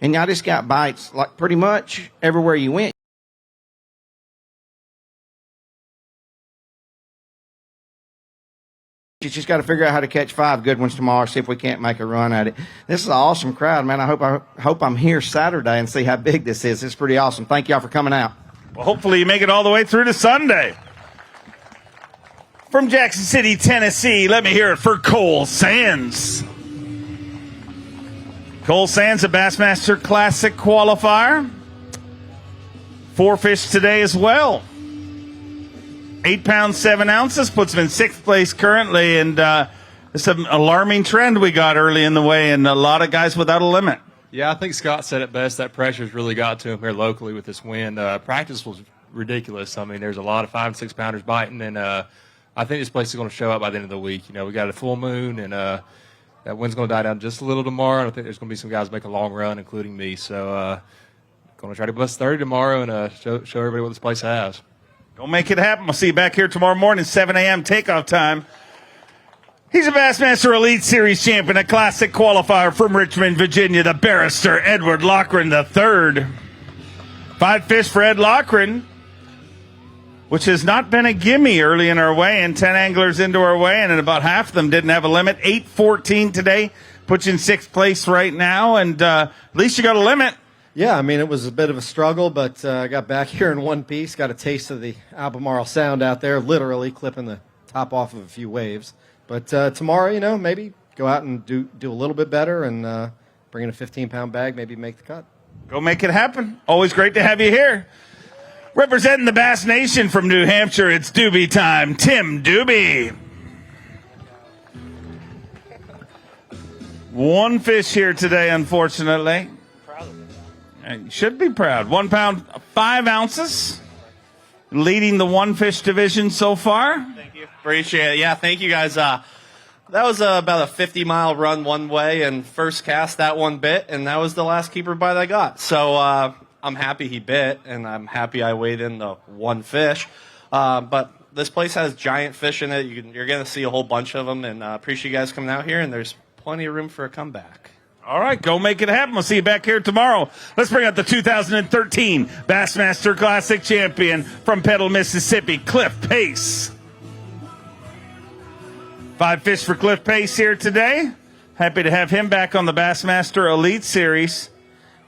and y'all just got bites like pretty much everywhere you went. You just got to figure out how to catch 5 good ones tomorrow, see if we can't make a run at it. This is an awesome crowd, man. I hope I'm here Saturday and see how big this is. It's pretty awesome. Thank y'all for coming out. Well, hopefully you make it all the way through to Sunday. From Jackson City, Tennessee, let me hear it for Cole Sands. Cole Sands, a Bassmaster Classic qualifier. 4 fish today as well. 8 pounds, 7 ounces, puts him in 6th place currently, and it's an alarming trend we got early in the way, and a lot of guys without a limit. Yeah, I think Scott said it best. That pressure's really got to him here locally with this wind. Practice was ridiculous. I mean, there's a lot of 5 and 6 pounders biting, and I think this place is going to show up by the end of the week. You know, we got a full moon, and that wind's going to die down just a little tomorrow. And I think there's going to be some guys make a long run, including me. So, going to try to bless 30 tomorrow and show everybody what this place has. Don't make it happen. We'll see you back here tomorrow morning, 7 a.m. takeoff time. He's a Bassmaster Elite Series champion, a classic qualifier from Richmond, Virginia, the barrister Edward Loughran III. 5 fish for Ed Loughran, which has not been a gimme early in our way, and 10 anglers into our way, and about half of them didn't have a limit. 8-14 today, puts you in 6th place right now, and at least you got a limit. Yeah, I mean, it was a bit of a struggle, but I got back here in one piece, got a taste of the Albemarle Sound out there, literally clipping the top off of a few waves. But tomorrow, you know, maybe go out and do a little bit better and bring in a 15-pound bag, maybe make the cut. Go make it happen. Always great to have you here. Representing the Bass Nation from New Hampshire, it's Doobie time. Tim Doobie. 1 fish here today, unfortunately. You should be proud. 1 pound, 5 ounces. Leading the 1 fish division so far. Thank you. Appreciate it. Yeah, thank you guys. That was about a 50-mile run one way, and first cast that one bit, and that was the last keeper bite I got. So I'm happy he bit, and I'm happy I weighed in the 1 fish. But this place has giant fish in it. You're going to see a whole bunch of them, and appreciate you guys coming out here, and there's plenty of room for a comeback. All right, go make it happen. We'll see you back here tomorrow. Let's bring out the 2013 Bassmaster Classic champion from Petal, Mississippi, Cliff Pace. 5 fish for Cliff Pace here today. Happy to have him back on the Bassmaster Elite Series.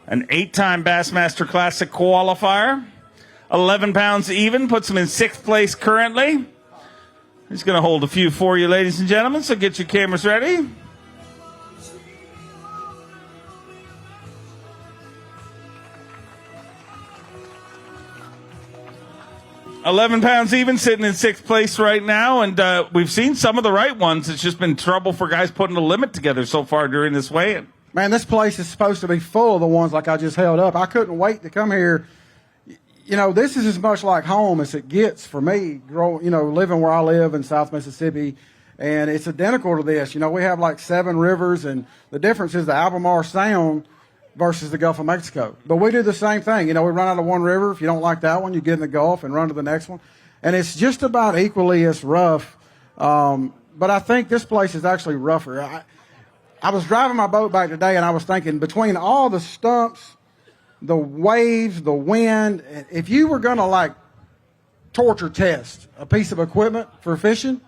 An 8-time Bassmaster Classic qualifier. 11 pounds even, puts him in 6th place currently. He's going to hold a few for you, ladies and gentlemen, so get your cameras ready. 11 pounds even, sitting in 6th place right now, and we've seen some of the right ones. It's just been trouble for guys putting a limit together so far during this weigh-in. Man, this place is supposed to be full of the ones like I just held up. I couldn't wait to come here. You know, this is as much like home as it gets for me, living where I live in South Mississippi, and it's identical to this. You know, we have like 7 rivers, and the difference is the Albemarle Sound versus the Gulf of Mexico. But we do the same thing. You know, we run out of one river. If you don't like that one, you get in the Gulf and run to the next one. And it's just about equally as rough. But I think this place is actually rougher. I was driving my boat back today, and I was thinking, between all the stumps, the waves, the wind, if you were going to, like, torture test a piece of equipment for fishing,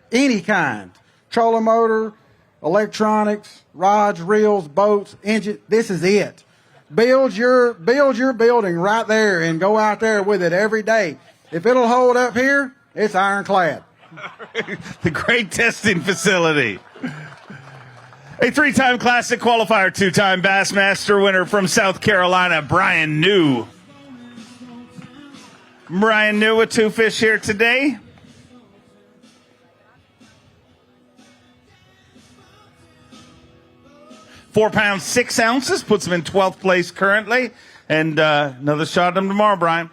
any kind, trolling motor, electronics, rods, reels, boats, engine, this is it. Build your building right there and go out there with it every day. If it'll hold up here, it's ironclad. The great testing facility. A 3-time Classic qualifier, 2-time Bassmaster winner from South Carolina, Brian New. Brian New with 2 fish here today. £4 pounds, 6 ounces, puts him in 12th place currently. And another shot at him tomorrow, Brian.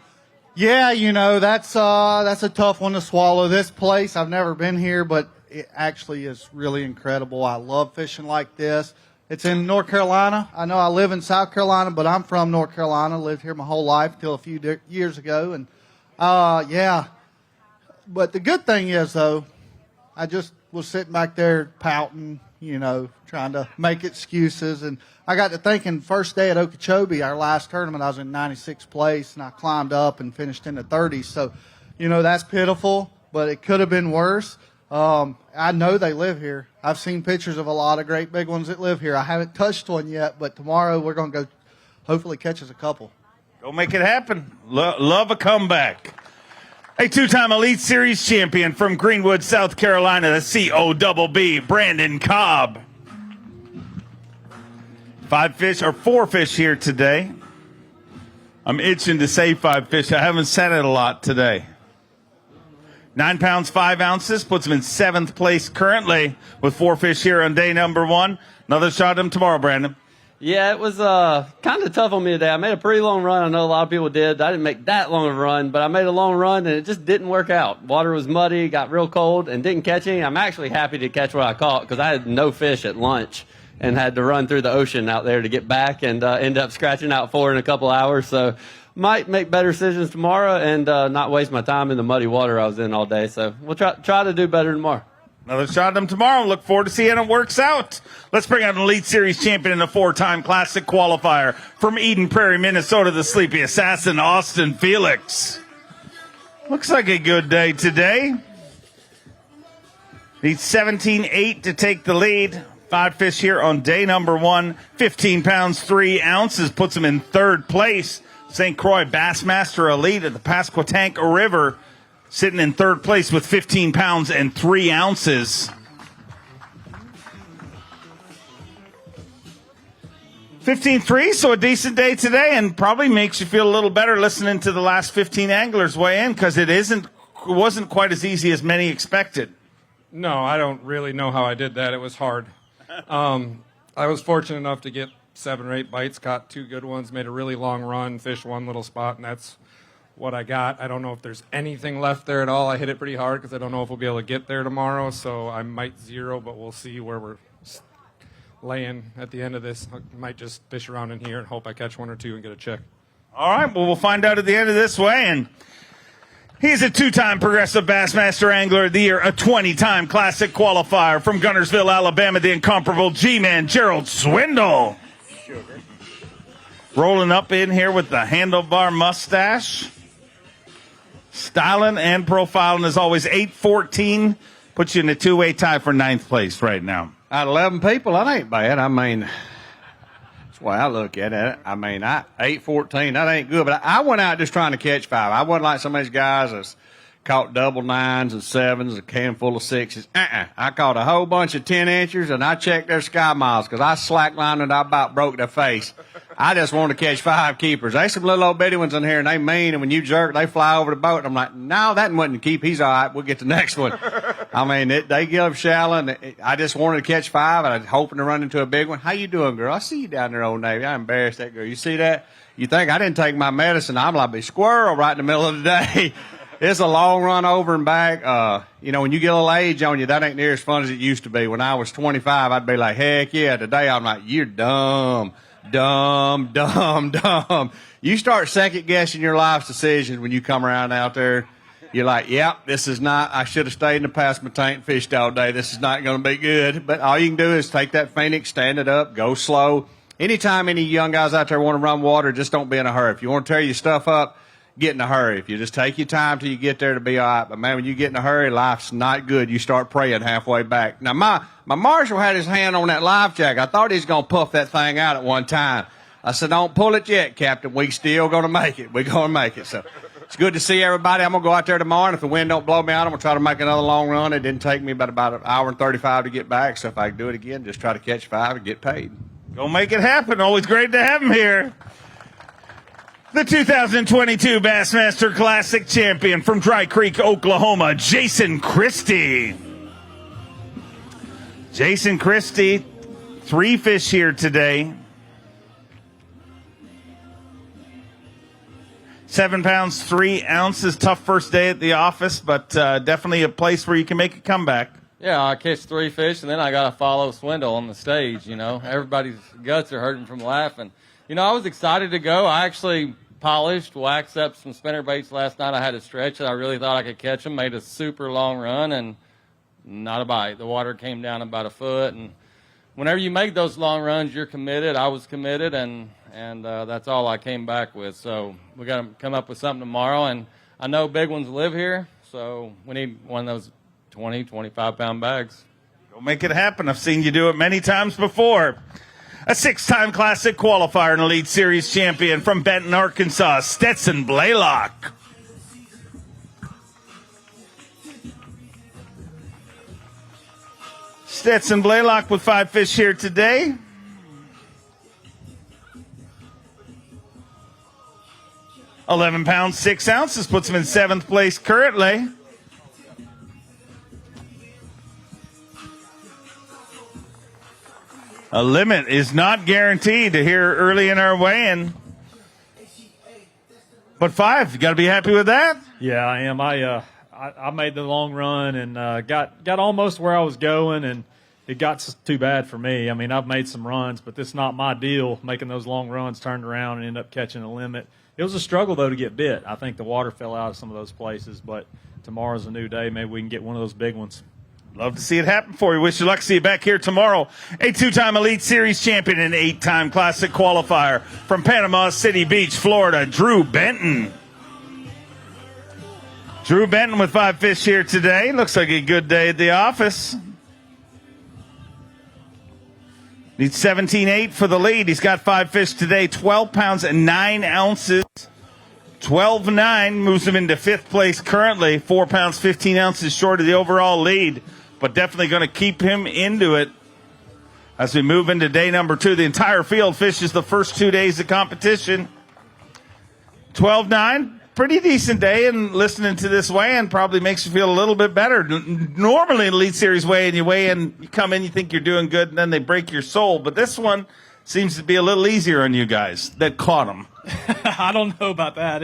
Yeah, you know, that's a tough one to swallow. This place, I've never been here, but it actually is really incredible. I love fishing like this. It's in North Carolina. I know I live in South Carolina, but I'm from North Carolina. Lived here my whole life until a few years ago. And, yeah. But the good thing is, though, I just was sitting back there pouting, trying to make excuses. And I got to thinking, first day at Okeechobee, our last tournament, I was in 96th place, and I climbed up and finished in the 30s. So, that's pitiful, but it could have been worse. I know they live here. I've seen pictures of a lot of great big ones that live here. I haven't touched one yet, but tomorrow we're going to go hopefully catch us a couple. Go make it happen. Love a comeback. A two-time Elite Series champion from Greenwood, South Carolina, the COBB, Brandon Cobb. 4 fish here today. I'm itching to say 5 fish. I haven't said it a lot today. 9 pounds, 5 ounces, puts him in 7th place currently with 4 fish here on day number 1. Another shot at him tomorrow, Brandon. Yeah, it was kind of tough on me today. I made a pretty long run. I know a lot of people did. I didn't make that long of a run, but I made a long run, and it just didn't work out. Water was muddy, got real cold, and didn't catch any. I'm actually happy to catch what I caught because I had no fish at lunch and had to run through the ocean out there to get back and end up scratching out 4 in a couple hours. So might make better decisions tomorrow and not waste my time in the muddy water I was in all day. So we'll try to do better tomorrow. Another shot at him tomorrow. Look forward to seeing it works out. Let's bring out an Elite Series champion and a 4-time Classic qualifier from Eden Prairie, Minnesota, the sleepy assassin, Austin Felix. Looks like a good day today. Needs 17.8 to take the lead. 5 fish here on day number 1. 15 pounds, 3 ounces puts him in 3rd place. St. Croix Bassmaster Elite at the Pasquotank River, sitting in 3rd place with 15 pounds and 3 ounces. 15.3, so a decent day today, and probably makes you feel a little better listening to the last 15 anglers weigh in, because it wasn't quite as easy as many expected. No, I don't really know how I did that. It was hard. I was fortunate enough to get 7 or 8 bites, caught 2 good ones, made a really long run, fished 1 little spot, and that's what I got. I don't know if there's anything left there at all. I hit it pretty hard because I don't know if we'll be able to get there tomorrow, so I might zero, but we'll see where we're laying at the end of this. I might just fish around in here and hope I catch 1 or 2 and get a check. All right, well, we'll find out at the end of this weigh-in. He's a 2-time Progressive Bassmaster Angler of the Year, a 20-time Classic qualifier from Gunnersville, Alabama, the incomparable G-Man, Gerald Swindle. Rolling up in here with the handlebar mustache. Styling and profiling as always. 8-14 puts you in a 2-way tie for 9th place right now. Out of 11 people, that ain't bad. I mean, that's the way I look at it. I mean, 8-14, that ain't good. But I went out just trying to catch 5. I wasn't like some of these guys that's caught double 9s and 7s, a can full of 6s. I caught a whole bunch of 10-inchers, and I checked their sky miles because I slacklined and I about broke their face. I just wanted to catch 5 keepers. There's some little old bitty ones in here, and they mean, and when you jerk, they fly over the boat. And I'm like, no, that wasn't a keep. He's all right. We'll get the next one. I mean, they get up shallow, and I just wanted to catch 5, and I was hoping to run into a big one. How you doing, girl? I see you down there, Old Navy. I embarrassed that girl. You see that? You think I didn't take my medicine. I'm like a squirrel right in the middle of the day. It's a long run over and back. When you get a little age on you, that ain't near as fun as it used to be. When I was 25, I'd be like, heck yeah. Today, I'm like, you're dumb. You start second guessing your life's decisions when you come around out there. You're like, yep, this is not, I should have stayed in the Passma tank and fished all day. This is not going to be good. But all you can do is take that Phoenix, stand it up, go slow. Anytime any young guys out there want to run water, just don't be in a hurry. If you want to tear your stuff up, get in a hurry. If you just take your time till you get there to be all right. But, man, when you get in a hurry, life's not good. You start praying halfway back. Now, my marshal had his hand on that life jacket. I thought he was going to puff that thing out at one time. I said, don't pull it yet, Captain. We still going to make it. We're going to make it. So it's good to see everybody. I'm going to go out there tomorrow, and if the wind don't blow me out, I'm going to try to make another long run. It didn't take me about an hour and 35 to get back. So if I can do it again, just try to catch 5 and get paid. Go make it happen. Always great to have him here. The 2022 Bassmaster Classic champion from Dry Creek, Oklahoma, Jason Christie. Jason Christie, 3 fish here today. 7 pounds, 3 ounces. Tough first day at the office, but definitely a place where you can make a comeback. Yeah, I catch 3 fish, and then I got to follow Swindle on the stage, Everybody's guts are hurting from laughing. I was excited to go. I actually polished, waxed up some spinner baits last night. I had a stretch, and I really thought I could catch them. Made a super long run, and not a bite. The water came down about a foot, and whenever you make those long runs, you're committed. I was committed, and that's all I came back with. So we got to come up with something tomorrow, and I know big ones live here, so we need one of those 20, 25-pound bags. Go make it happen. I've seen you do it many times before. A 6-time Classic qualifier and Elite Series champion from Benton, Arkansas, Stetson Blaylock. Stetson Blaylock with 5 fish here today. £11 6 ounces puts him in 7th place currently. A limit is not guaranteed to here early in our weigh-in. But 5, you got to be happy with that? Yeah, I am. I made the long run and got almost where I was going, and it got too bad for me. I mean, I've made some runs, but this is not my deal, making those long runs, turned around and end up catching a limit. It was a struggle, though, to get bit. I think the water fell out of some of those places, but tomorrow's a new day. Maybe we can get one of those big ones. Love to see it happen for you. Wish you luck. See you back here tomorrow. A 2-time Elite Series champion and 8-time Classic qualifier from Panama City Beach, Florida, Drew Benton. Drew Benton with 5 fish here today. Looks like a good day at the office. Needs 17.8 for the lead. He's got 5 fish today, 12 pounds and 9 ounces. 12.9 moves him into 5th place currently, 4 pounds, 15 ounces short of the overall lead, but definitely going to keep him into it as we move into day number 2. The entire field fishes the first 2 days of competition. 12.9, pretty decent day, and listening to this weigh-in probably makes you feel a little bit better. Normally in Elite Series weigh-in, you come in, you think you're doing good, and then they break your soul, but this one seems to be a little easier on you guys that caught them. I don't know about that.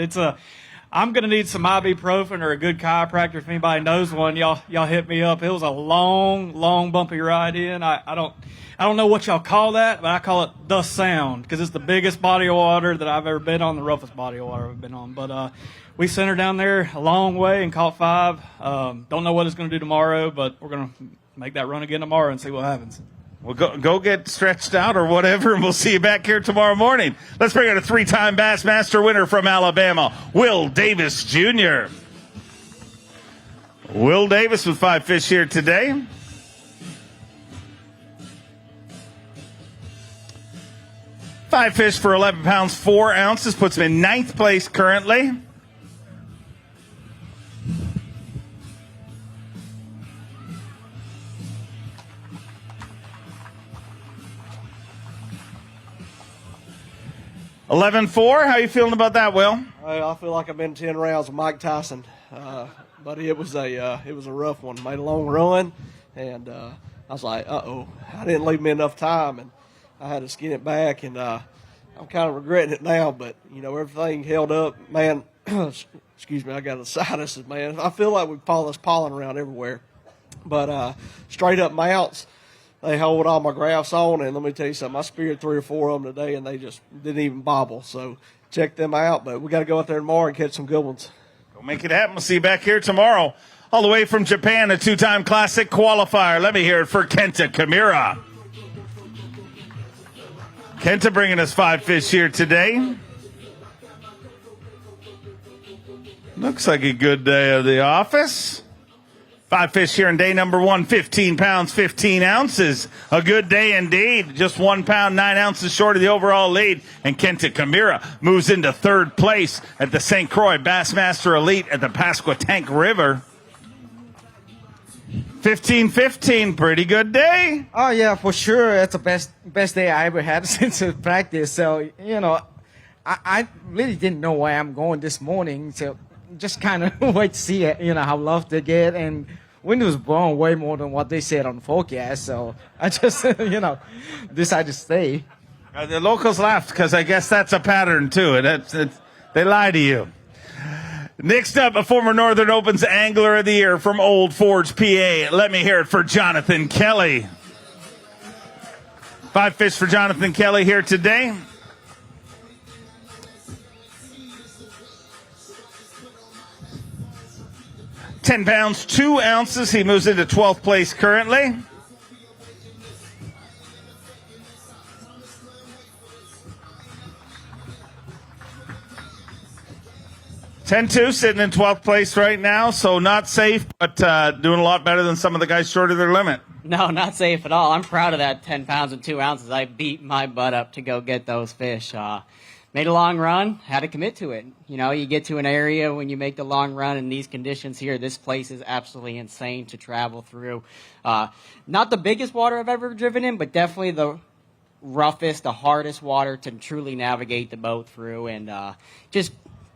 I'm going to need some ibuprofen or a good chiropractor. If anybody knows one, y'all hit me up. It was a long, bumpy ride in. I don't know what y'all call that, but I call it the Sound because it's the biggest body of water that I've ever been on, the roughest body of water I've been on. But we sent her down there a long way and caught 5. Don't know what it's going to do tomorrow, but we're going to make that run again tomorrow and see what happens. Well, go get stretched out or whatever, and we'll see you back here tomorrow morning. Let's bring out a 3-time Bassmaster winner from Alabama, Will Davis Jr. Will Davis with 5 fish here today. Five fish for 11 pounds, 4 ounces, puts him in 9th place currently. $11.4. How you feeling about that, Will? I feel like I've been 10 rounds with Mike Tyson, but it was a rough one. Made a long run, and I was like, I didn't leave me enough time, and I had to skin it back, and I'm kind of regretting it now. But everything held up, man. Excuse me, I got a sinuses, man. I feel like we this pollen around everywhere, but straight up mounts. They hold all my graphs on, and let me tell you something, I speared 3 or 4 of them today, and they just didn't even bobble. So check them out, but we got to go out there tomorrow and catch some good ones. Go make it happen. We'll see you back here tomorrow. All the way from Japan, a 2-time Classic qualifier. Let me hear it for Kenta Kimura. Kenta bringing us 5 fish here today. Looks like a good day of the office. 5 fish here in day number 1, 15 pounds, 15 ounces. A good day indeed. Just 1 pound, 9 ounces short of the overall lead. And Kenta Kimura moves into 3rd place at the St. Croix Bassmaster Elite at the Pasquotank River. 15-15, pretty good day. Oh, yeah, for sure. It's the best day I ever had since practice. So, I really didn't know where I'm going this morning. So just kind of wait to see how low they get, and wind was blowing way more than what they said on the forecast, so I just decided to stay. The locals laughed because I guess that's a pattern too. They lie to you. Next up, a former Northern Opens Angler of the Year from Old Forge, PA. Let me hear it for Jonathan Kelly. 5 fish for Jonathan Kelly here today. $10 pounds, 2 ounces. He moves into 12th place currently. 10-2, sitting in 12th place right now, so not safe, but doing a lot better than some of the guys short of their limit. No, not safe at all. I'm proud of that 10 pounds and 2 ounces. I beat my butt up to go get those fish. Made a long run, had to commit to it. You know, you get to an area when you make the long run in these conditions here, this place is absolutely insane to travel through. Not the biggest water I've ever driven in, but definitely the roughest, the hardest water to truly navigate the boat through. And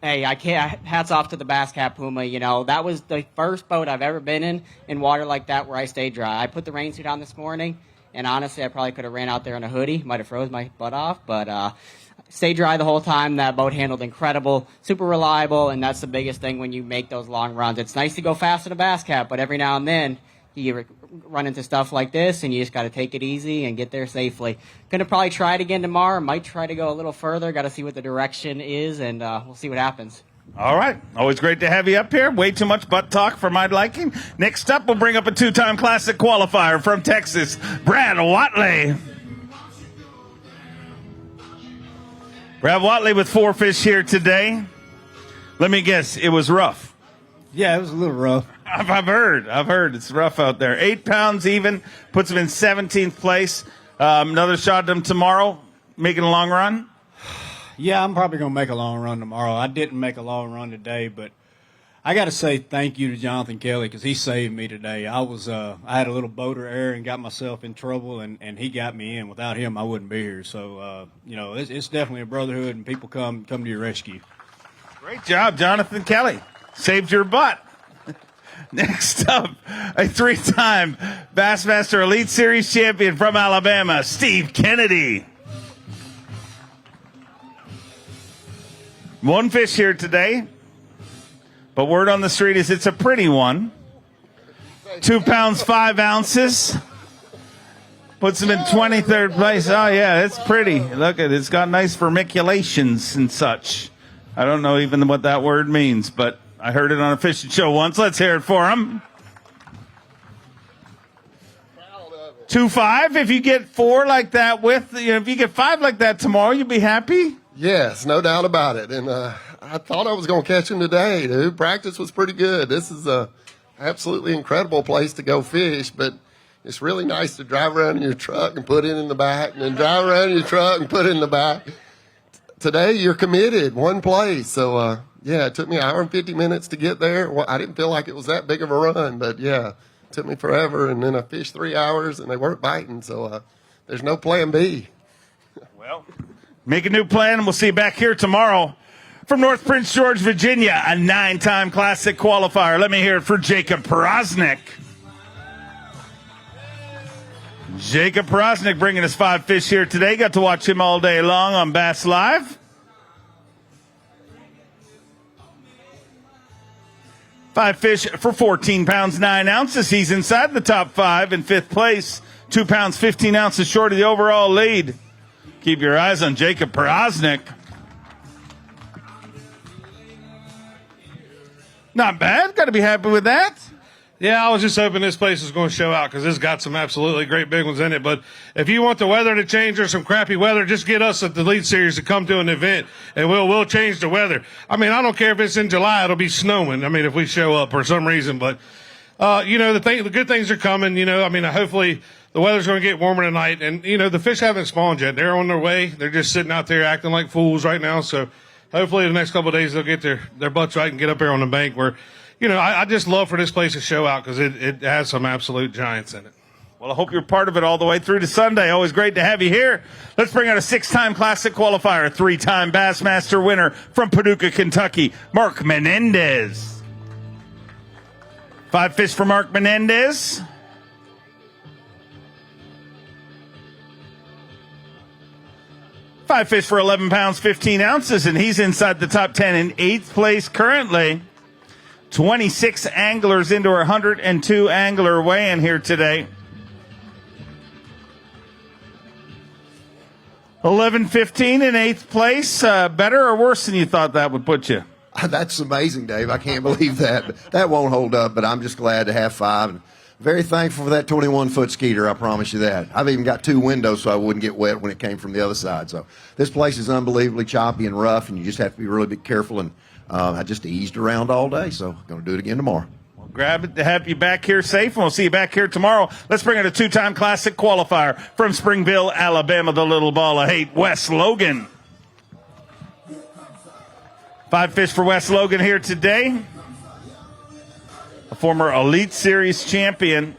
hey, I can't, hats off to the Bass Cat Puma. You know, that was the first boat I've ever been in water like that where I stayed dry. I put the rain suit on this morning, and honestly, I probably could have ran out there in a hoodie. Might have froze my butt off, but stayed dry the whole time. That boat handled incredible, super reliable, and that's the biggest thing when you make those long runs. It's nice to go fast in a Bass Cat, but every now and then you run into stuff like this, and you just got to take it easy and get there safely. Going to probably try it again tomorrow. Might try to go a little further. Got to see what the direction is, and we'll see what happens. All right. Always great to have you up here. Way too much butt talk for my liking. Next up, we'll bring up a 2-time Classic qualifier from Texas, Brad Watley. Brad Watley with 4 fish here today. Let me guess, it was rough. Yeah, it was a little rough. I've heard it's rough out there. 8 pounds even, puts him in 17th place. Another shot at him tomorrow, making a long run. Yeah, I'm probably going to make a long run tomorrow. I didn't make a long run today, but I got to say thank you to Jonathan Kelly because he saved me today. I had a little boater error and got myself in trouble, and he got me in. Without him, I wouldn't be here. So, it's definitely a brotherhood, and people come to your rescue. Great job, Jonathan Kelly. Saved your butt. Next up, a 3-time Bassmaster Elite Series champion from Alabama, Steve Kennedy. 1 fish here today, but word on the street is it's a pretty one. 2 pounds, 5 ounces. Puts him in 23rd place. Oh, yeah, it's pretty. Look at it. It's got nice vermiculations and such. I don't know even what that word means, but I heard it on a fishing show once. Let's hear it for him. 2.5. If you get 4 like that if you get 5 like that tomorrow, you'll be happy. Yes, no doubt about it. And I thought I was going to catch him today, dude. Practice was pretty good. This is a absolutely incredible place to go fish, but it's really nice to drive around in your truck and put it in the back, and then drive around in your truck and put it in the back. Today, you're committed, one place. So, it took me an hour and 50 minutes to get there. Well, I didn't feel like it was that big of a run, but, it took me forever. And then I fished 3 hours, and they weren't biting. So, there's no plan B. Well, make a new plan, and we'll see you back here tomorrow. From North Prince George, Virginia, a 9-time Classic qualifier. Let me hear it for Jacob Porosnik. Jacob Porosnik bringing us 5 fish here today. Got to watch him all day long on Bass Live. 5 fish for 14 pounds, 9 ounces. He's inside the top 5 in 5th place. 2 pounds, 15 ounces short of the overall lead. Keep your eyes on Jacob Porosnik. Not bad. Got to be happy with that. Yeah, I was just hoping this place is going to show out because it's got some absolutely great big ones in it. But if you want the weather to change or some crappy weather, just get us at the Elite Series to come to an event, and we'll change the weather. I mean, I don't care if it's in July; it'll be snowing. I mean, if we show up for some reason, but the good things are coming. Hopefully the weather's going to get warmer tonight, and the fish haven't spawned yet. They're on their way. They're just sitting out there acting like fools right now. So hopefully the next couple of days they'll get their butts right and get up here on the bank where. I just love for this place to show out because it has some absolute giants in it. Well, I hope you're part of it all the way through to Sunday. Always great to have you here. Let's bring out a 6-time Classic qualifier, 3-time Bassmaster winner from Paducah, Kentucky, Mark Menendez. 5 fish for Mark Menendez. Five fish for 11 pounds, 15 ounces, and he's inside the top 10 in 8th place currently. 26 anglers into our 102 angler weigh-in here today. 11-15 in 8th place. Better or worse than you thought that would put you? That's amazing, Dave. I can't believe that. That won't hold up, but I'm just glad to have 5. And very thankful for that 21-foot skeeter, I promise you that. I've even got 2 windows so I wouldn't get wet when it came from the other side. So this place is unbelievably choppy and rough, and you just have to be really careful and I just eased around all day, so going to do it again tomorrow. Grab it to have you back here safe, and we'll see you back here tomorrow. Let's bring in a 2-time Classic qualifier from Springville, Alabama, the little ball of hate, Wes Logan. 5 fish for Wes Logan here today. A former Elite Series champion.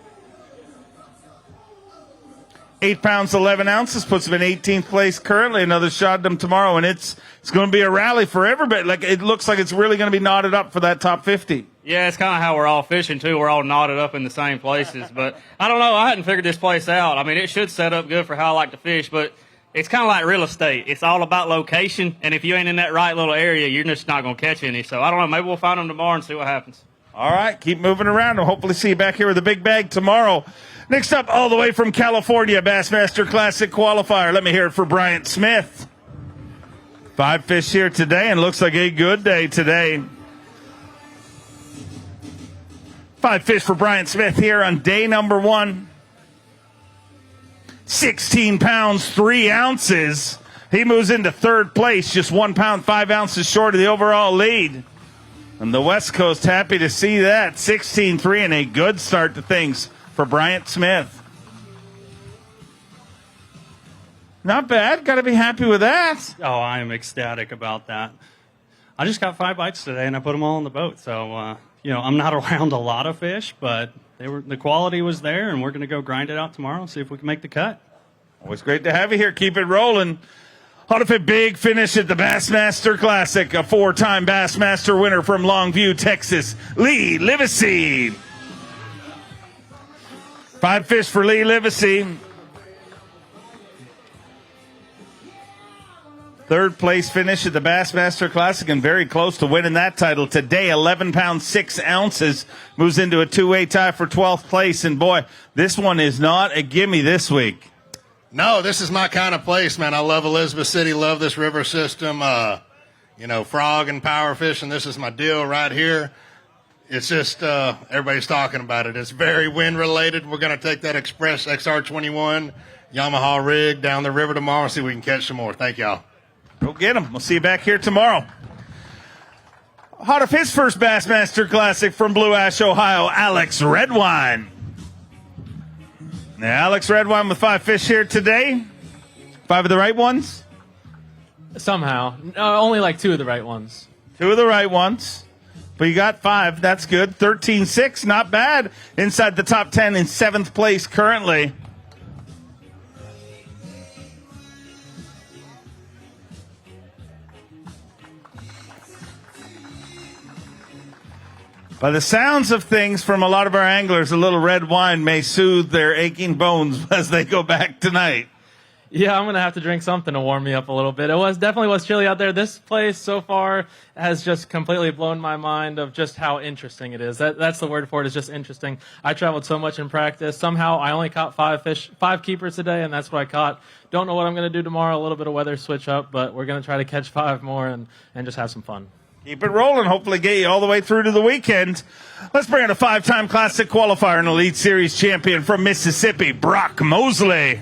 8 pounds, 11 ounces, puts him in 18th place currently. Another shot at him tomorrow, and it's going to be a rally for everybody. Like, it looks like it's really going to be knotted up for that top 50. Yeah, it's kind of how we're all fishing, too. We're all knotted up in the same places. But I don't know. I hadn't figured this place out. I mean, it should set up good for how I like to fish, but it's kind of like real estate. It's all about location, and if you ain't in that right little area, you're just not going to catch any. So I don't know. Maybe we'll find them tomorrow and see what happens. All right, keep moving around, and hopefully see you back here with a big bag tomorrow. Next up, all the way from California, Bassmaster Classic qualifier. Let me hear it for Bryant Smith. 5 fish here today, and looks like a good day today. 5 fish for Bryant Smith here on day number 1. 16 pounds, 3 ounces. He moves into 3rd place, just 1 pound, 5 ounces short of the overall lead. And the West Coast happy to see that. 16-3 and a good start to things for Bryant Smith. Not bad. Got to be happy with that. Oh, I am ecstatic about that. I just got 5 bites today, and I put them all on the boat. So, I'm not around a lot of fish, but the quality was there, and we're going to go grind it out tomorrow and see if we can make the cut. Always great to have you here. Keep it rolling. Out of a big finish at the Bassmaster Classic, a 4-time Bassmaster winner from Longview, Texas, Lee Livesey. 5 fish for Lee Livesey. 3rd place finish at the Bassmaster Classic and very close to winning that title today. 11 pounds, 6 ounces. Moves into a 2-way tie for 12th place. And boy, this one is not a gimme this week. No, this is my kind of place, man. I love Elizabeth City, love this river system. Frog and power fishing, this is my deal right here. It's just everybody's talking about it. It's very wind related. We're going to take that Express XR21 Yamaha rig down the river tomorrow and see if we can catch some more. Thank y'all. Go get them. We'll see you back here tomorrow. Hot off his first Bassmaster Classic from Blue Ash, Ohio, Alex Redwine. Now, Alex Redwine with 5 fish here today. 5 of the right ones? Somehow. Only like 2 of the right ones. 2 of the right ones. But you got 5. That's good. 13-6. Not bad. Inside the top 10 in 7th place currently. By the sounds of things from a lot of our anglers, a little red wine may soothe their aching bones as they go back tonight. Yeah, I'm going to have to drink something to warm me up a little bit. It definitely was chilly out there. This place so far has just completely blown my mind of just how interesting it is. That's the word for it, is just interesting. I traveled so much in practice. Somehow I only caught 5 keepers today, and that's what I caught. Don't know what I'm going to do tomorrow. A little bit of weather switch up, but we're going to try to catch 5 more and just have some fun. Keep it rolling. Hopefully get you all the way through to the weekend. Let's bring in a 5-time Classic qualifier and Elite Series champion from Mississippi, Brock Mosley.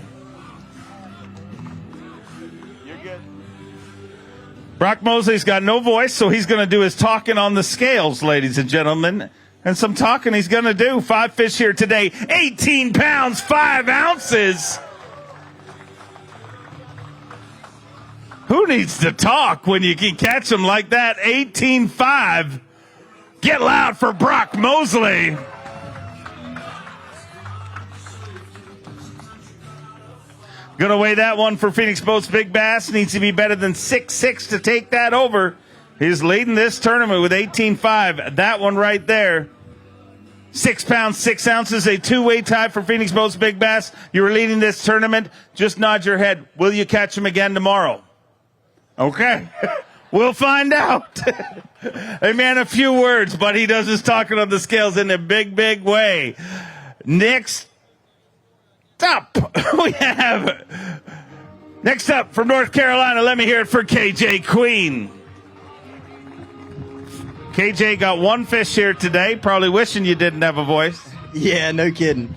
You're good. Brock Mosley's got no voice, so he's going to do his talking on the scales, ladies and gentlemen. And some talking he's going to do. 5 fish here today. 18 pounds, 5 ounces. Who needs to talk when you can catch them like that? 18-5. Get loud for Brock Mosley. Going to weigh that one for Phoenix Boats Big Bass. Needs to be better than 6'6" to take that over. He's leading this tournament with 18-5. That one right there. 6 pounds, 6 ounces, a 2-way tie for Phoenix Boats Big Bass. You're leading this tournament. Just nod your head. Will you catch him again tomorrow? Okay. We'll find out. Hey, man, a few words, but he does his talking on the scales in a big, big way. Next up, next up from North Carolina, let me hear it for KJ Queen. KJ got 1 fish here today, probably wishing you didn't have a voice. Yeah, no kidding.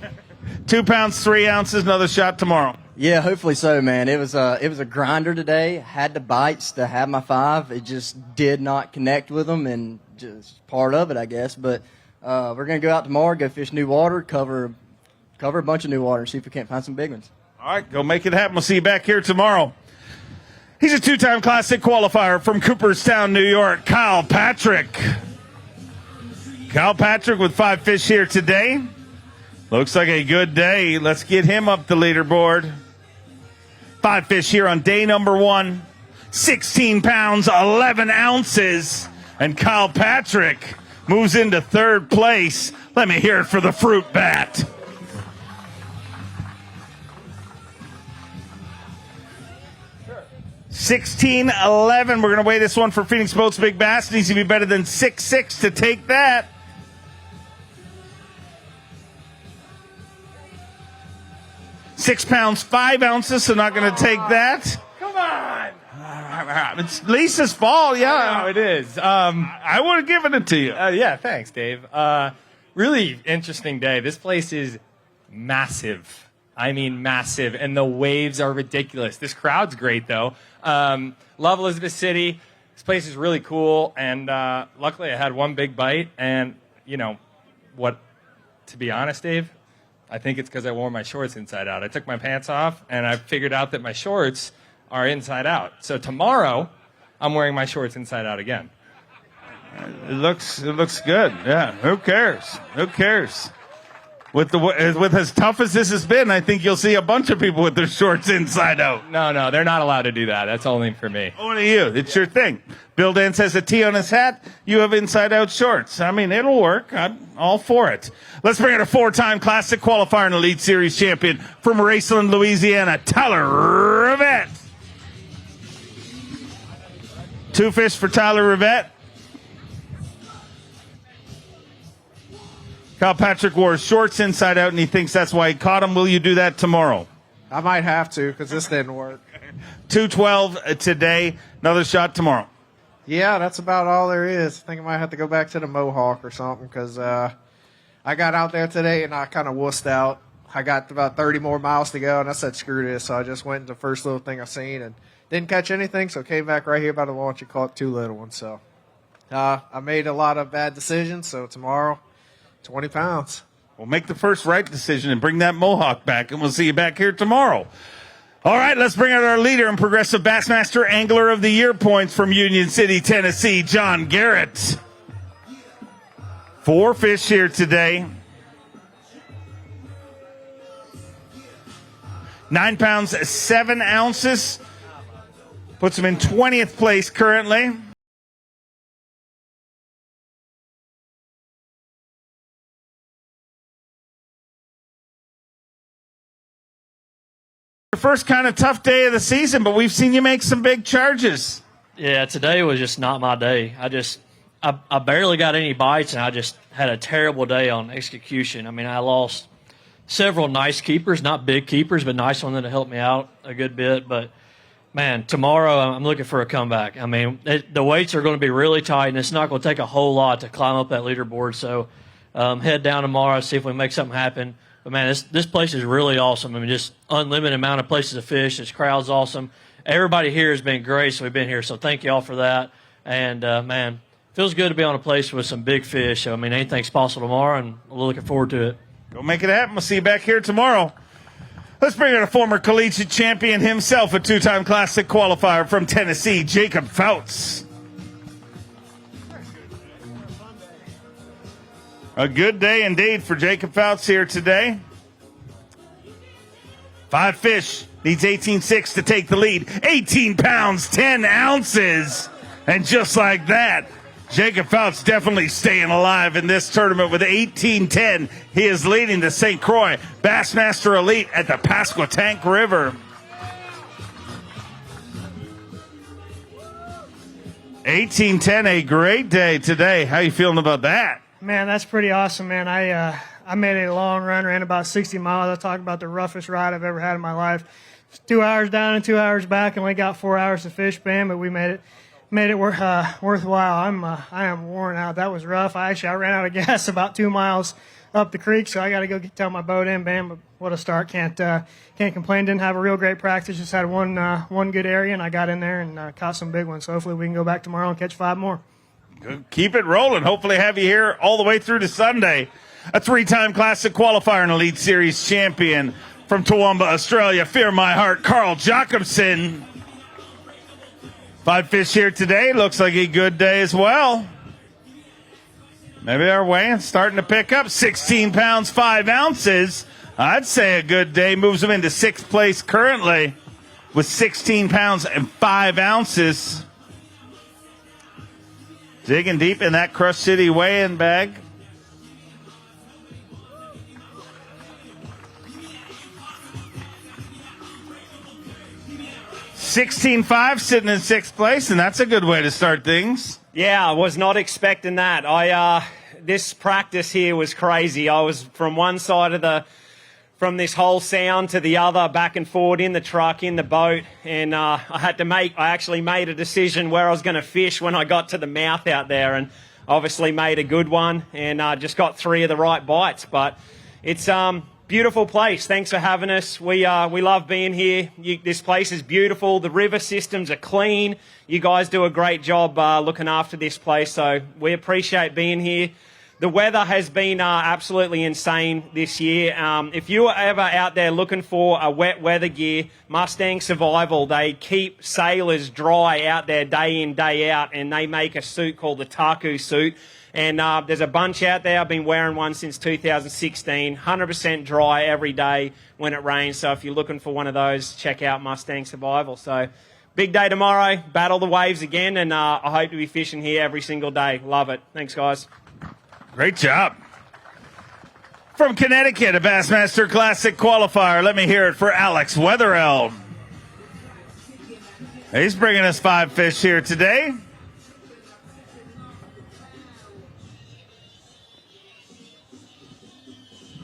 2 pounds, 3 ounces, another shot tomorrow. Yeah, hopefully so, man. It was a grinder today. Had the bites to have my 5. It just did not connect with them, and just part of it, I guess. But we're gonna go out tomorrow, go fish new water, cover a bunch of new water, and see if we can't find some big ones. All right, go make it happen. We'll see you back here tomorrow. He's a 2-time Classic qualifier from Cooperstown, New York, Kyle Patrick. Kyle Patrick with 5 fish here today. Looks like a good day. Let's get him up the leaderboard. 5 fish here on day number 1. 16 pounds, 11 ounces. And Kyle Patrick moves into 3rd place. Let me hear it for the fruit bat. Sure. 16-11. We're going to weigh this one for Phoenix Boats Big Bass. Needs to be better than 6'6" to take that. 6 pounds, 5 ounces, so not going to take that. Come on. It's Lisa's fault, yeah. No, it is. I would have given it to you. Yeah, thanks, Dave. Really interesting day. This place is massive. I mean, massive. And the waves are ridiculous. This crowd's great, though. Love Elizabeth City. This place is really cool. And luckily, I had one big bite. And, you know, what, to be honest, Dave, I think it's because I wore my shorts inside out. I took my pants off, and I figured out that my shorts are inside out. So tomorrow, I'm wearing my shorts inside out again. It looks good. Yeah. Who cares? Who cares? With as tough as this has been, I think you'll see a bunch of people with their shorts inside out. No, they're not allowed to do that. That's only for me. Only you. It's your thing. Bill Dance has a T on his hat. You have inside out shorts. I mean, it'll work. I'm all for it. Let's bring in a 4-time Classic qualifier and Elite Series champion from Raceland, Louisiana, Tyler Rivette. 2 fish for Tyler Rivette. Kyle Patrick wore his shorts inside out, and he thinks that's why he caught him. Will you do that tomorrow? I might have to because this didn't work. 212 today. Another shot tomorrow. Yeah, that's about all there is. I think I might have to go back to the Mohawk or something because I got out there today and I kind of wussed out. I got about 30 more miles to go, and I said, screw this. So I just went to the first little thing I seen and didn't catch anything, so came back right here by the launch and caught 2 little ones. So I made a lot of bad decisions, so tomorrow, 20 pounds. We'll make the first right decision and bring that Mohawk back, and we'll see you back here tomorrow. All right, let's bring out our leader and Progressive Bassmaster Angler of the Year points from Union City, Tennessee, John Garrett. 4 fish here today. 9 pounds, 7 ounces. Puts him in 20th place currently. First kind of tough day of the season, but we've seen you make some big charges. Yeah, today was just not my day. I barely got any bites, and I just had a terrible day on execution. I mean, I lost several nice keepers, not big keepers, but nice ones that helped me out a good bit. But, man, tomorrow I'm looking for a comeback. I mean, the weights are going to be really tight, and it's not going to take a whole lot to climb up that leaderboard. So head down tomorrow, see if we can make something happen. But, man, this place is really awesome. I mean, just unlimited amount of places to fish. This crowd's awesome. Everybody here has been great, so we've been here. So thank you all for that. And, man, feels good to be on a place with some big fish. So, I mean, anything's possible tomorrow, and we're looking forward to it. Go make it happen. We'll see you back here tomorrow. Let's bring in a former collegiate champion himself, a 2-time Classic qualifier from Tennessee, Jacob Foutz. A good day indeed for Jacob Foutz here today. 5 fish, needs 18.6 to take the lead. 18 pounds, 10 ounces. And just like that, Jacob Foutz definitely staying alive in this tournament with 18.10. He is leading the St. Croix Bassmaster Elite at the Pasquotank River. 18.10, a great day today. How you feeling about that? Man, that's pretty awesome, man. I made a long run, ran about 60 miles. I talk about the roughest ride I've ever had in my life. 2 hours down and 2 hours back, and we got 4 hours to fish, man, but we made it worthwhile. I am worn out. That was rough. I ran out of gas about 2 miles up the creek, so I got to go tell my boat in. Bam, but what a start. Can't complain. Didn't have a real great practice. Just had one good area, and I got in there and caught some big ones. So hopefully we can go back tomorrow and catch 5 more. Good. Keep it rolling. Hopefully have you here all the way through to Sunday. A 3-time Classic qualifier and Elite Series champion from Toowoomba, Australia. Fear my heart, Carl Jacobson. 5 fish here today. Looks like a good day as well. Maybe our weigh starting to pick up. 16 pounds, 5 ounces. I'd say a good day. Moves him into 6th place currently with 16 pounds and 5 ounces. Digging deep in that Crush City weigh-in bag. $16.5 sitting in 6th place, and that's a good way to start things. Yeah, I was not expecting that. This practice here was crazy. I was from one side of from this whole sound to the other, back and forward in the truck, in the boat, and I actually made a decision where I was going to fish when I got to the mouth out there, and obviously made a good one, and just got 3 of the right bites. But it's beautiful place. Thanks for having us. We love being here. This place is beautiful. The river systems are clean. You guys do a great job looking after this place, so we appreciate being here. The weather has been absolutely insane this year. If you are ever out there looking for a wet weather gear, Mustang Survival, they keep sailors dry out there day in, day out, and they make a suit called the Taku suit. And there's a bunch out there. I've been wearing one since 2016. 100% dry every day when it rains. So if you're looking for one of those, check out Mustang Survival. So big day tomorrow. Battle the waves again. And I hope to be fishing here every single day. Love it. Thanks, guys. Great job. From Connecticut, a Bassmaster Classic qualifier. Let me hear it for Alex Wetherell. He's bringing us 5 fish here today.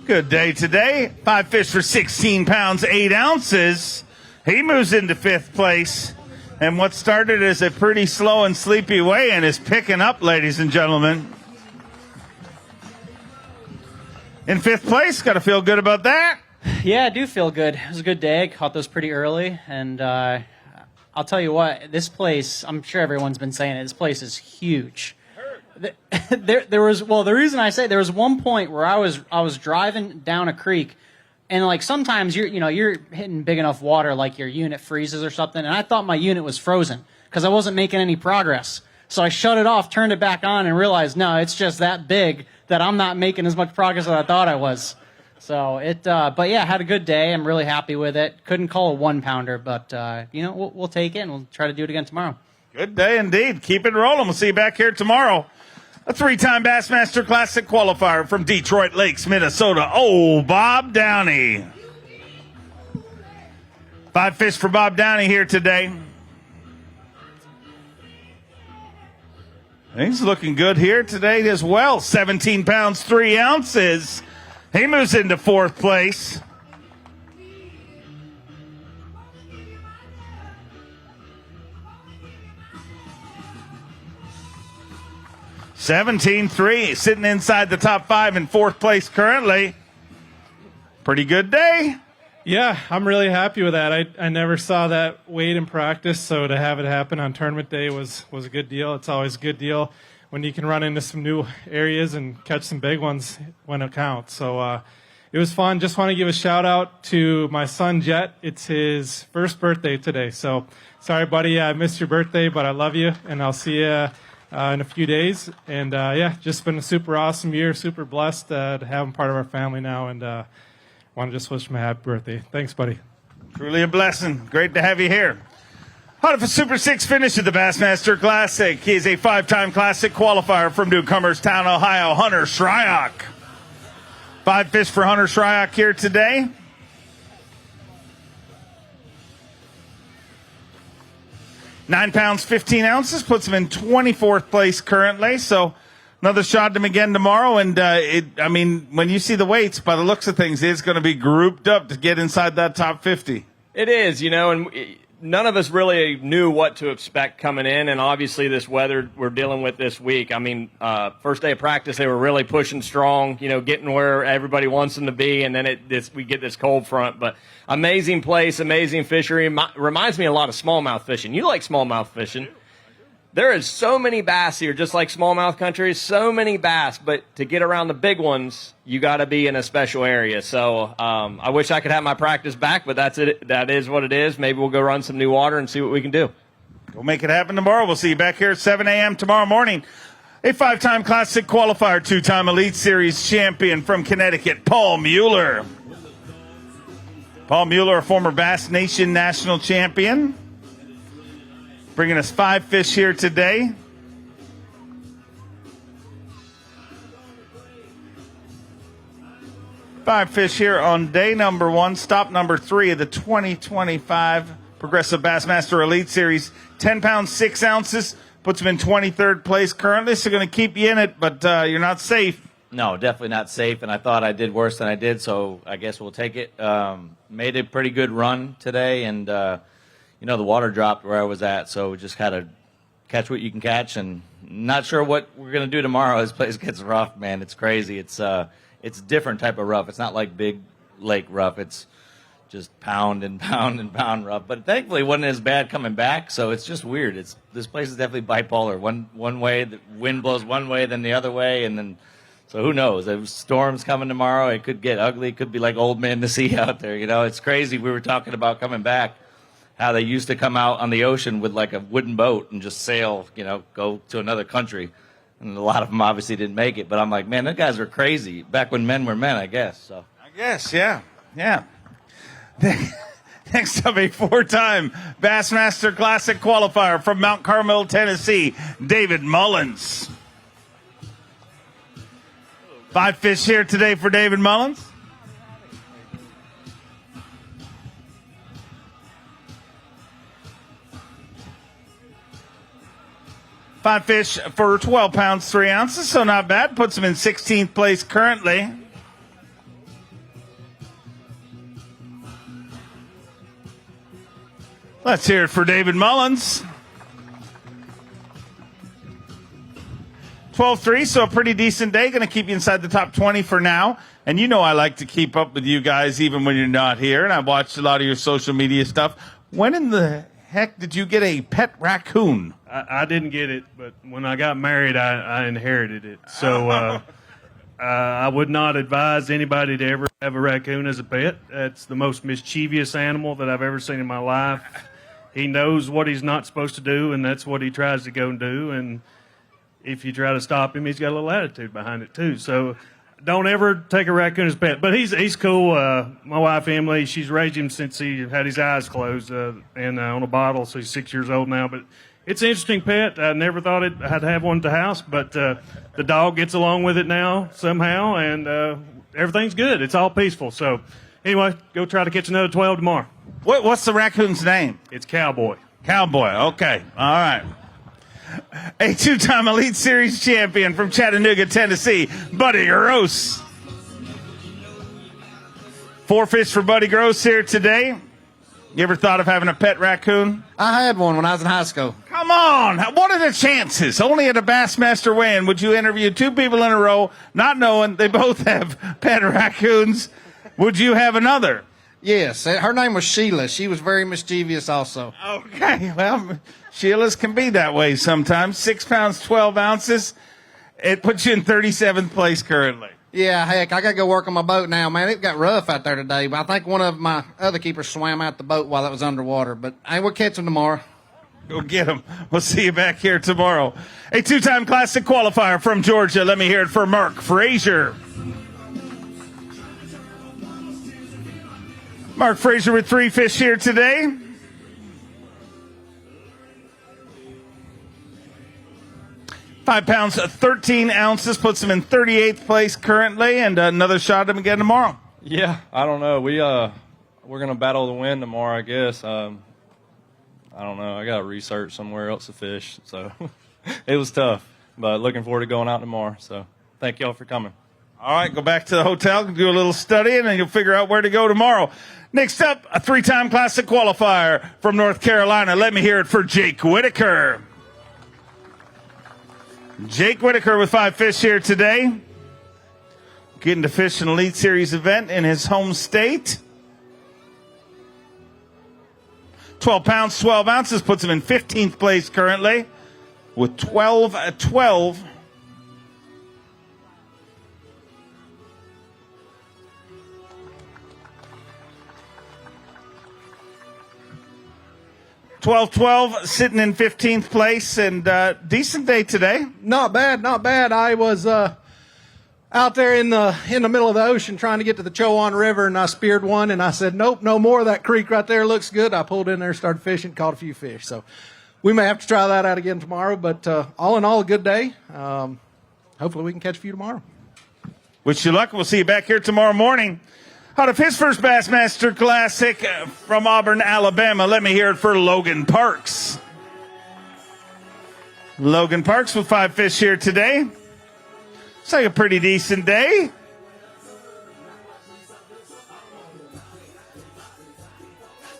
Good day today. 5 fish for 16 pounds, 8 ounces. He moves into 5th place. And what started as a pretty slow and sleepy weigh-in is picking up, ladies and gentlemen. In 5th place, got to feel good about that. Yeah, I do feel good. It was a good day. I caught those pretty early. And I'll tell you what, this place, I'm sure everyone's been saying it, this place is huge. There was the reason I say there was one point where I was driving down a creek, and like sometimes you're hitting big enough water like your unit freezes or something, and I thought my unit was frozen because I wasn't making any progress. So I shut it off, turned it back on, and realized no, it's just that big that I'm not making as much progress as I thought I was. So but yeah, had a good day. I'm really happy with it. Couldn't call a 1-pounder, but we'll take it and we'll try to do it again tomorrow. Good day indeed. Keep it rolling. We'll see you back here tomorrow. A 3-time Bassmaster Classic qualifier from Detroit Lakes, Minnesota, Bob Downey. 5 fish for Bob Downey here today. He's looking good here today as well. 17 pounds, 3 ounces. He moves into 4th place. $17.3, sitting inside the top 5 in 4th place currently. Pretty good day. Yeah, I'm really happy with that. I never saw that weight in practice, so to have it happen on tournament day was a good deal. It's always a good deal when you can run into some new areas and catch some big ones when it counts. So it was fun. Just want to give a shout out to my son Jet. It's his 1st birthday today. So sorry, buddy, I missed your birthday, but I love you, and I'll see you in a few days. And just been a super awesome year, super blessed to have him part of our family now, and want to just wish him a happy birthday. Thanks, buddy. Truly a blessing. Great to have you here. Out of a Super 6 finish at the Bassmaster Classic, he is a 5-time Classic qualifier from Newcomerstown, Ohio, Hunter Shryock. 5 fish for Hunter Shryock here today. $9 pounds, 15 ounces, puts him in 24th place currently. So another shot at him again tomorrow. And, when you see the weights, by the looks of things, it's going to be grouped up to get inside that top 50. It is, and none of us really knew what to expect coming in, and obviously this weather we're dealing with this week. I mean, first day of practice, they were really pushing strong, getting where everybody wants them to be, and then we get this cold front. But amazing place, amazing fishery. Reminds me a lot of smallmouth fishing. You like smallmouth fishing. There is so many bass here, just like smallmouth country, so many bass. But to get around the big ones, you got to be in a special area. So I wish I could have my practice back, but that's it. That is what it is. Maybe we'll go run some new water and see what we can do. We'll make it happen tomorrow. We'll see you back here at 7 a.m. tomorrow morning. A 5-time Classic qualifier, 2-time Elite Series champion from Connecticut, Paul Mueller. Paul Mueller, a former Bass Nation national champion. Bringing us 5 fish here today. Five fish here on day number 1, stop number 3 of the 2025 Progressive Bassmaster Elite Series. 10 pounds, 6 ounces, puts him in 23rd place currently, so going to keep you in it, but you're not safe. No, definitely not safe, and I thought I did worse than I did, so I guess we'll take it. Made a pretty good run today, and, the water dropped where I was at, so just had to catch what you can catch, and not sure what we're going to do tomorrow. This place gets rough, man. It's crazy. It's different type of rough. It's not like big lake rough. It's just pound and pound and pound rough. But thankfully, it wasn't as bad coming back, so it's just weird. This place is definitely bipolar. One way, the wind blows one way, then the other way, and then so who knows? There's storms coming tomorrow. It could get ugly. It could be like Old Man to Sea out there. It's crazy. We were talking about coming back, how they used to come out on the ocean with like a wooden boat and just sail, go to another country. And a lot of them obviously didn't make it. But I'm like, man, those guys are crazy. Back when men were men, I guess. So I guess, yeah. Next up, a 4-time Bassmaster Classic qualifier from Mount Carmel, Tennessee, David Mullins. 5 fish here today for David Mullins. Five fish for 12 pounds, 3 ounces, so not bad. Puts him in 16th place currently. Let's hear it for David Mullins. 12-3, so a pretty decent day. Going to keep you inside the top 20 for now. And I like to keep up with you guys even when you're not here. And I've watched a lot of your social media stuff. When in the heck did you get a pet raccoon? I didn't get it, but when I got married, I inherited it. So I would not advise anybody to ever have a raccoon as a pet. That's the most mischievous animal that I've ever seen in my life. He knows what he's not supposed to do, and that's what he tries to go and do. And if you try to stop him, he's got a little attitude behind it too. So don't ever take a raccoon as a pet. But he's cool. My wife Emily, she's raised him since he had his eyes closed and on a bottle. So he's 6 years old now. But it's an interesting pet. I never thought I had to have one at the house, but the dog gets along with it now somehow, and everything's good. It's all peaceful. So anyway, go try to catch another 12 tomorrow. What's the raccoon's name? It's Cowboy. Cowboy. Okay. All right. A 2-time Elite Series champion from Chattanooga, Tennessee, Buddy Gross. 4 fish for Buddy Gross here today. You ever thought of having a pet raccoon? I had one when I was in high school. Come on. What are the chances? Only at a Bassmaster weigh-in would you interview 2 people in a row, not knowing they both have pet raccoons. Would you have another? Yes, her name was Sheila. She was very mischievous also. Okay, well, Sheila's can be that way sometimes. 6 pounds, 12 ounces. It puts you in 37th place currently. Yeah, heck, I got to go work on my boat now, man. It got rough out there today, but I think one of my other keepers swam out the boat while it was underwater. But we'll catch him tomorrow. Go get him. We'll see you back here tomorrow. A 2-time Classic qualifier from Georgia. Let me hear it for Mark Frazier. Mark Frazier with 3 fish here today. Five pounds, 13 ounces, puts him in 38th place currently, and another shot at him again tomorrow. Yeah, I don't know. We're gonna battle the wind tomorrow, I guess. I don't know. I got to research somewhere else to fish, so it was tough. But looking forward to going out tomorrow. So thank y'all for coming. All right, go back to the hotel, do a little study, and then you'll figure out where to go tomorrow. Next up, a 3-time Classic qualifier from North Carolina. Let me hear it for Jake Whitaker. Jake Whitaker with 5 fish here today. Getting to fish an Elite Series event in his home state. 12 pounds, 12 ounces, puts him in 15th place currently with 12 at 12. Sitting in 15th place, and decent day today. Not bad, not bad. I was out there in the middle of the ocean trying to get to the Chowan River, and I speared one, and I said, nope, no more. That creek right there looks good. I pulled in there, started fishing, caught a few fish. So we may have to try that out again tomorrow, but all in all, a good day. Hopefully we can catch a few tomorrow. Wish you luck. We'll see you back here tomorrow morning. Out of his first Bassmaster Classic from Auburn, Alabama, let me hear it for Logan Parks. Logan Parks with 5 fish here today. Looks like a pretty decent day.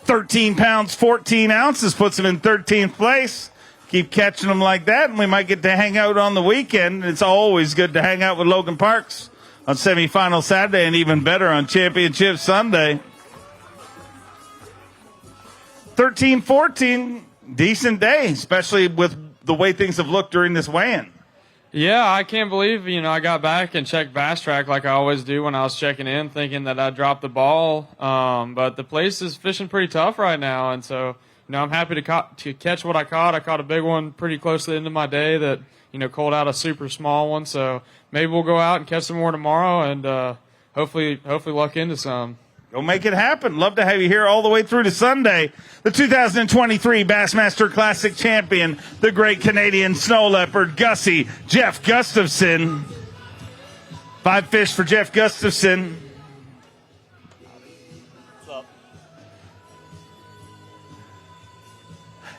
$13 pounds, 14 ounces puts him in 13th place. Keep catching them like that, and we might get to hang out on the weekend. It's always good to hang out with Logan Parks on semifinal Saturday, and even better on championship Sunday. 13-14, decent day, especially with the way things have looked during this weigh-in. Yeah, I can't believe, I got back and checked Bass Track like I always do when I was checking in, thinking that I dropped the ball. But the place is fishing pretty tough right now, and so, I'm happy to catch what I caught. I caught a big one pretty close to the end of my day that, called out a super small one. So maybe we'll go out and catch some more tomorrow, and hopefully luck into some. Go make it happen. Love to have you here all the way through to Sunday. The 2023 Bassmaster Classic champion, the great Canadian snow leopard, Gussie Jeff Gustafson. 5 fish for Jeff Gustafson. What's up?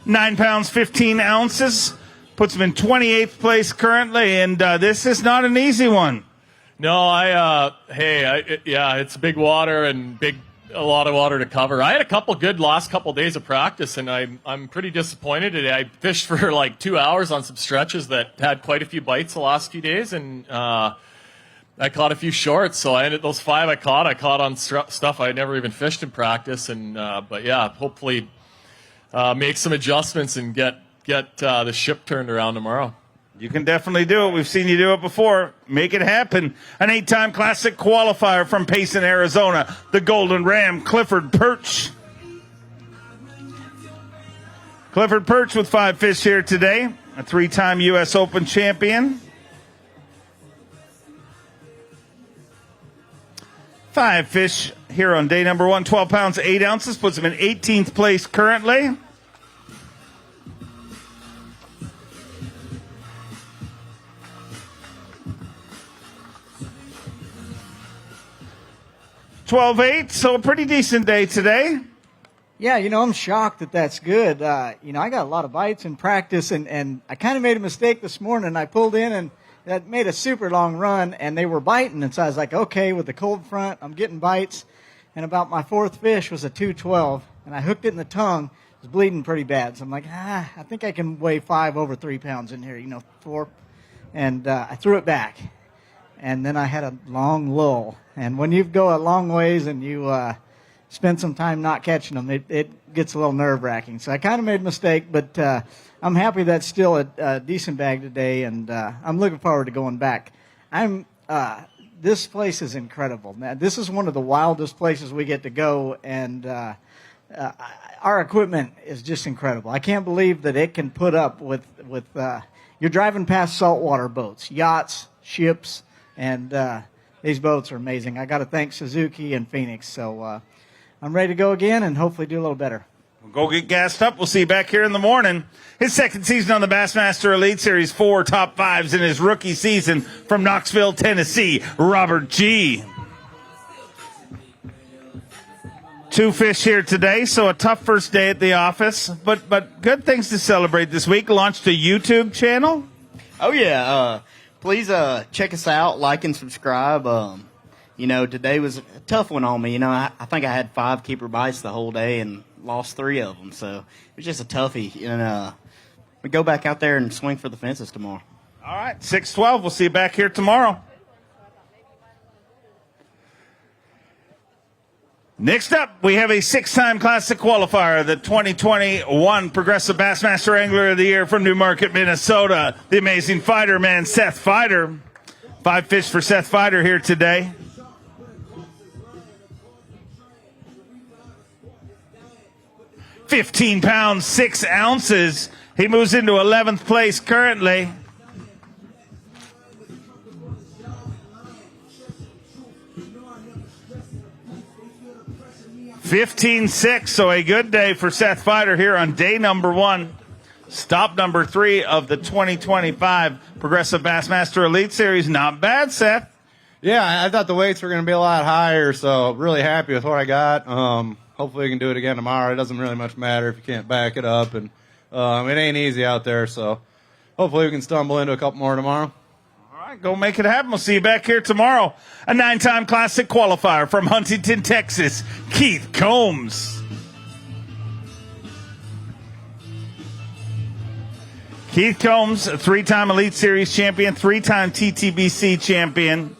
9 pounds, 15 ounces. Puts him in 28th place currently, and this is not an easy one. No, it's big water and a lot of water to cover. I had a couple good last couple days of practice, and I'm pretty disappointed today. I fished for like 2 hours on some stretches that had quite a few bites the last few days, and I caught a few shorts. So I ended those 5 I caught on stuff I never even fished in practice, and hopefully make some adjustments and get the ship turned around tomorrow. You can definitely do it. We've seen you do it before. Make it happen. An 8-time Classic qualifier from Payson, Arizona, the Golden Ram, Clifford Perch. Clifford Perch with 5 fish here today, a 3-time U.S. Open champion. 5 fish here on day number 1, 12 pounds, 8 ounces, puts him in 18th place currently. $12.8, so a pretty decent day today. Yeah, I'm shocked that that's good. I got a lot of bites in practice, and I kind of made a mistake this morning. I pulled in, and that made a super long run, and they were biting. And so I was like, okay, with the cold front, I'm getting bites. And about my 4th fish was a 212, and I hooked it in the tongue. It was bleeding pretty bad. So I'm like, I think I can weigh 5 over 3 pounds in here, 4. And I threw it back. And then I had a long lull. And when you go a long ways and you spend some time not catching them, it gets a little nerve-wracking. So I kind of made a mistake, but I'm happy that's still a decent bag today, and I'm looking forward to going back. This place is incredible. Now, this is one of the wildest places we get to go, and our equipment is just incredible. I can't believe that it can put up with you're driving past saltwater boats, yachts, ships, and these boats are amazing. I got to thank Suzuki and Phoenix. So I'm ready to go again and hopefully do a little better. We'll go get gassed up. We'll see you back here in the morning. His second season on the Bassmaster Elite Series, 4 top 5s in his rookie season from Knoxville, Tennessee, Robert G. 2 fish here today, so a tough first day at the office, but good things to celebrate this week. Launched a YouTube channel. Oh, yeah. please check us out, like and subscribe. Today was a tough one on me. I think I had 5 keeper bites the whole day and lost 3 of them. So it was just a toughie. And we go back out there and swing for the fences tomorrow. All right, 6-12. We'll see you back here tomorrow. Next up, we have a 6-time Classic qualifier, the 2021 Progressive Bassmaster Angler of the Year from Newmarket, Minnesota, the amazing fighter man, Seth Feider. 5 fish for Seth Feider here today. £15, 6 ounces. He moves into 11th place currently. $15.6, so a good day for Seth Feider here on day number 1. Stop number 3 of the 2025 Progressive Bassmaster Elite Series. Not bad, Seth. Yeah, I thought the weights were going to be a lot higher, so really happy with what I got. Hopefully we can do it again tomorrow. It doesn't really much matter if you can't back it up, and it ain't easy out there, so hopefully we can stumble into a couple more tomorrow. Go make it happen. We'll see you back here tomorrow. A 9-time Classic qualifier from Huntington, Texas, Keith Combs. Keith Combs, a 3-time Elite Series champion, 3-time TTBC champion.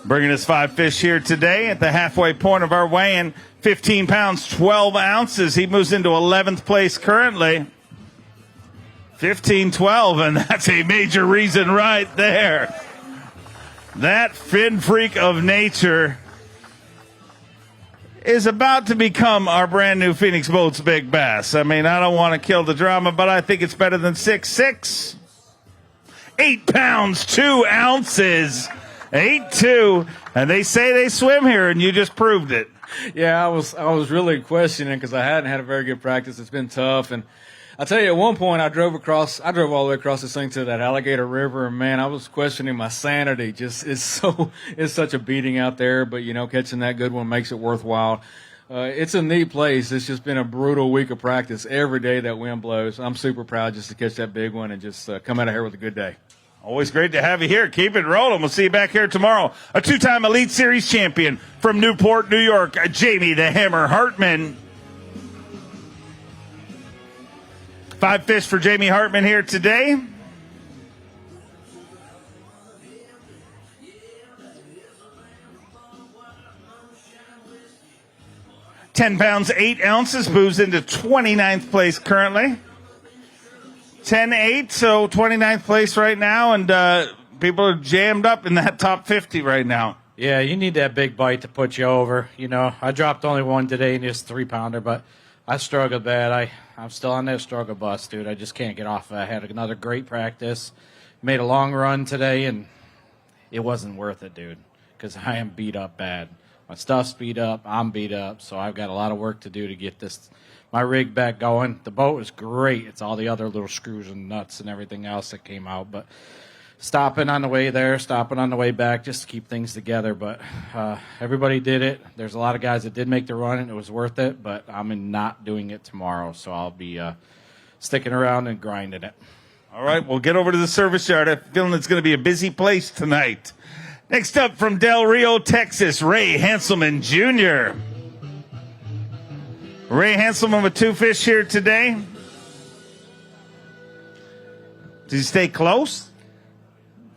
Bringing us 5 fish here today at the halfway point of our weigh-in. 15 pounds, 12 ounces. He moves into 11th place currently. 15-12, and that's a major reason right there. That fin freak of nature is about to become our brand new Phoenix Boats Big Bass. I mean, I don't want to kill the drama, but I think it's better than 6'6". 8 pounds, 2 ounces. 8-2, and they say they swim here, and you just proved it. Yeah, I was really questioning because I hadn't had a very good practice. It's been tough, and I tell you, at one point I drove all the way across this thing to that Alligator River, and man, I was questioning my sanity. Just it's such a beating out there, but catching that good one makes it worthwhile. It's a neat place. It's just been a brutal week of practice. Every day that wind blows, I'm super proud just to catch that big one and just come out of here with a good day. Always great to have you here. Keep it rolling. We'll see you back here tomorrow. A 2-time Elite Series champion from Newport, New York, Jamie the Hammer Hartman. 5 fish for Jamie Hartman here today. £10, 8 ounces, moves into 29th place currently. 10-8, so 29th place right now, and people are jammed up in that top 50 right now. Yeah, you need that big bite to put you over. I dropped only one today, and it's 3-pounder, but I struggled bad. I'm still on that struggle bus, dude. I just can't get off. I had another great practice, made a long run today, and it wasn't worth it, dude, because I am beat up bad. My stuff's beat up. I'm beat up, so I've got a lot of work to do to get my rig back going. The boat is great. It's all the other little screws and nuts and everything else that came out, but stopping on the way there, stopping on the way back just to keep things together. But everybody did it. There's a lot of guys that did make the run, and it was worth it, but I'm not doing it tomorrow, so I'll be sticking around and grinding it. All right, we'll get over to the service yard. I'm feeling it's going to be a busy place tonight. Next up from Del Rio, Texas, Ray Hanselman Jr. Ray Hanselman with 2 fish here today. Did you stay close?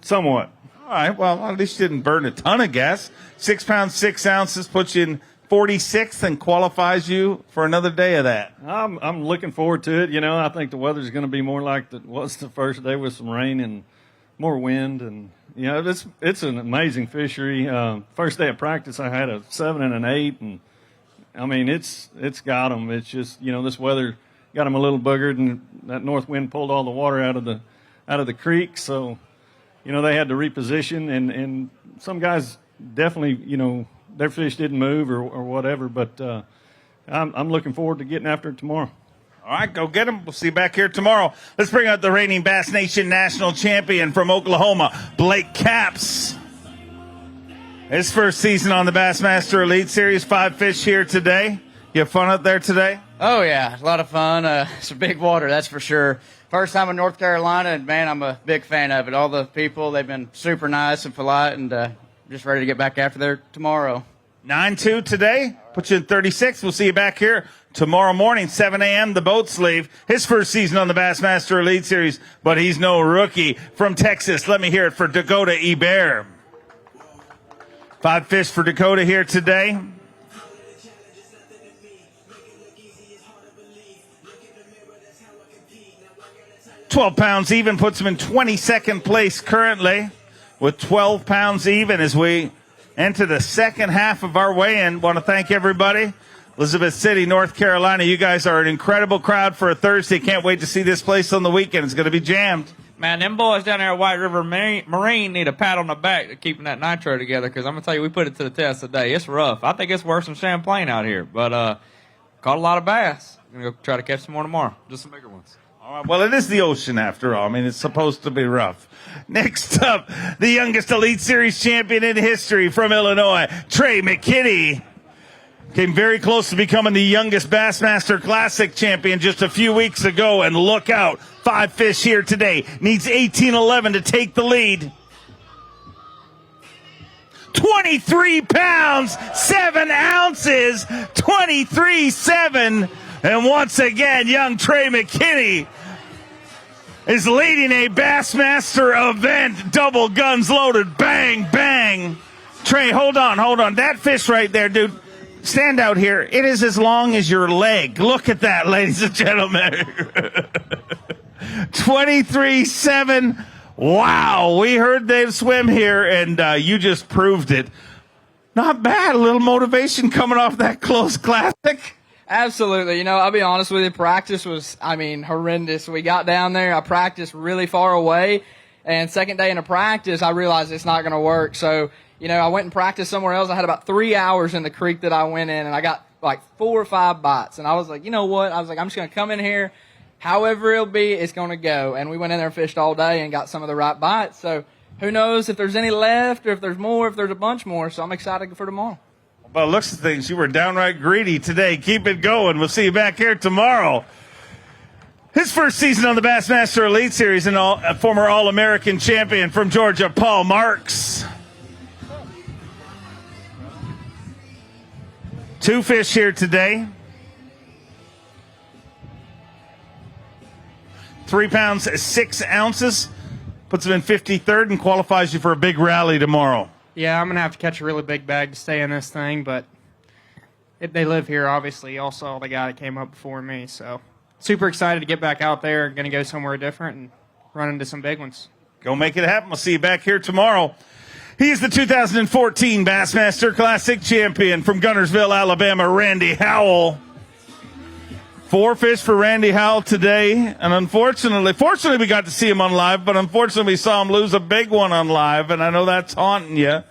Somewhat. All right, well, at least you didn't burn a ton of gas. 6 pounds, 6 ounces puts you in 46th and qualifies you for another day of that. I'm looking forward to it. I think the weather's going to be more like it was the first day with some rain and more wind. And, it's an amazing fishery. First day of practice, I had a 7 and an 8. And, I mean, it's got them. It's just, this weather got them a little boogered, and that north wind pulled all the water out of the creek. So, they had to reposition, and some guys definitely, their fish didn't move or whatever. But I'm looking forward to getting after it tomorrow. All right, go get them. We'll see you back here tomorrow. Let's bring out the reigning Bass Nation National Champion from Oklahoma, Blake Capps. His first season on the Bassmaster Elite Series. 5 fish here today. You have fun out there today? Oh, yeah, a lot of fun. It's big water, that's for sure. First time in North Carolina, and man, I'm a big fan of it. All the people, they've been super nice and polite, and just ready to get back after there tomorrow. 9-2 today. Put you in 36. We'll see you back here tomorrow morning, 7 a.m. The boats leave. His first season on the Bassmaster Elite Series, but he's no rookie. From Texas, let me hear it for Dakota Ebert. 5 fish for Dakota here today. 12 pounds even puts him in 22nd place currently with 12 pounds even as we enter the second half of our weigh-in. Want to thank everybody. Elizabeth City, North Carolina, you guys are an incredible crowd for a Thursday. Can't wait to see this place on the weekend. It's going to be jammed. Man, them boys down there at White River Marine need a pat on the back to keeping that nitro together, because I'm going to tell you, we put it to the test today. It's rough. I think it's worse than Champlain out here, but caught a lot of bass. I'm going to go try to catch some more tomorrow, just some bigger ones. All right, well, it is the ocean after all. I mean, it's supposed to be rough. Next up, the youngest Elite Series champion in history from Illinois, Trey McKinney. Came very close to becoming the youngest Bassmaster Classic champion just a few weeks ago, and look out. 5 fish here today. Needs 18-11 to take the lead. 23 pounds, 7 ounces, 23-7. And once again, young Trey McKinney is leading a Bassmaster event. Double guns loaded. Bang, bang. Trey, hold on. That fish right there, dude. Stand out here. It is as long as your leg. Look at that, ladies and gentlemen. 23-7. Wow. We heard Dave swim here, and you just proved it. Not bad. A little motivation coming off that close classic. Absolutely. You know, I'll be honest with you, practice was, horrendous. We got down there, I practiced really far away, and second day into practice, I realized it's not going to work. So, I went and practiced somewhere else. I had about 3 hours in the creek that I went in, and I got like 4 or 5 bites. And I was like, you know what? I was like, I'm just going to come in here. However it'll be, it's going to go. And we went in there and fished all day and got some of the right bites. So who knows if there's any left or if there's more, if there's a bunch more. So I'm excited for tomorrow. Well, looks of things, you were downright greedy today. Keep it going. We'll see you back here tomorrow. His first season on the Bassmaster Elite Series, and a former All-American champion from Georgia, Paul Marks. 2 fish here today. 3 pounds, 6 ounces. Puts him in 53rd and qualifies you for a big rally tomorrow. Yeah, I'm going to have to catch a really big bag to stay in this thing, but if they live here, obviously. You all saw the guy that came up before me, so super excited to get back out there. Going to go somewhere different and run into some big ones. Go make it happen. We'll see you back here tomorrow. He's the 2014 Bassmaster Classic champion from Gunnersville, Alabama, Randy Howell. 4 fish for Randy Howell today, and fortunately we got to see him on live, but unfortunately we saw him lose a big one on live, and I know that's haunting you.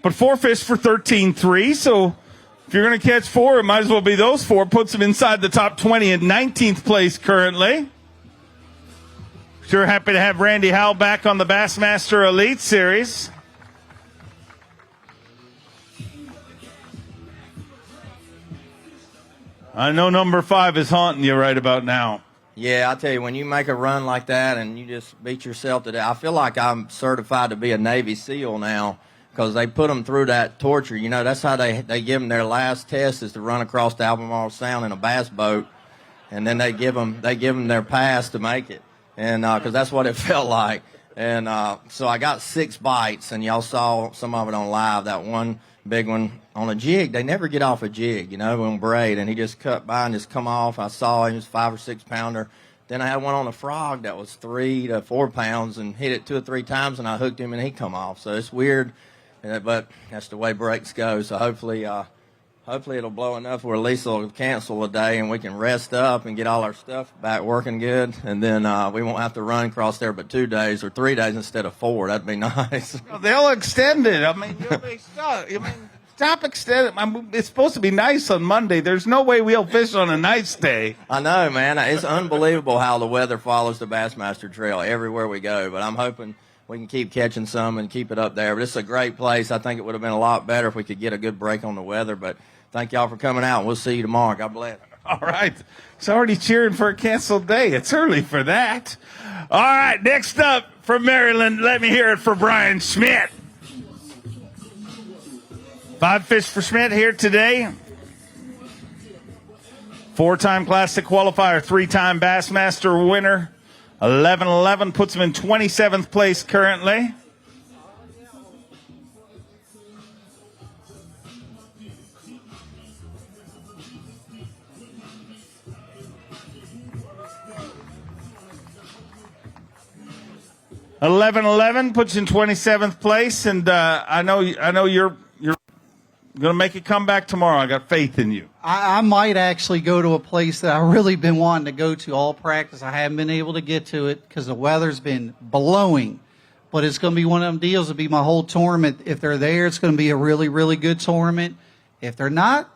But 4 fish for 13-3, so if you're going to catch 4, it might as well be those 4. Puts him inside the top 20 in 19th place currently. Sure happy to have Randy Howell back on the Bassmaster Elite Series. I know number 5 is haunting you right about now. Yeah, I tell you, when you make a run like that and you just beat yourself to death, I feel like I'm certified to be a Navy SEAL now because they put them through that torture. That's how they give them their last test is to run across the Albemarle Sound in a bass boat, and then they give them their pass to make it, and because that's what it felt like. And so I got 6 bites, and y'all saw some of it on live. That one big one on a jig. They never get off a jig, on braid, and he just cut by and just come off. I saw him, was 5 or 6 pounder. Then I had one on a frog that was 3 to 4 pounds and hit it 2 or 3 times, and I hooked him and he come off. So it's weird, but that's the way breaks go. So hopefully it'll blow enough where Lisa will cancel a day and we can rest up and get all our stuff back working good, and then we won't have to run across there but 2 days or 3 days instead of 4. That'd be nice. They'll extend it. You'll be stuck. Stop extending. It's supposed to be nice on Monday. There's no way we'll fish on a nice day. I know, man. It's unbelievable how the weather follows the Bassmaster Trail everywhere we go, but I'm hoping we can keep catching some and keep it up there. But it's a great place. I think it would have been a lot better if we could get a good break on the weather, but thank y'all for coming out. We'll see you tomorrow. God bless. All right. It's already cheering for a canceled day. It's early for that. All right. Next up from Maryland, let me hear it for Brian Schmidt. 5 fish for Schmidt here today. 4-time Classic qualifier, 3-time Bassmaster winner. 11-11 puts him in 27th place currently. $11.11 puts you in 27th place, and I know you're going to make a comeback tomorrow. I got faith in you. I might actually go to a place that I've really been wanting to go to all practice. I haven't been able to get to it because the weather's been blowing. But it's going to be one of them deals. It'll be my whole tournament. If they're there, it's going to be a really, really good tournament. If they're not,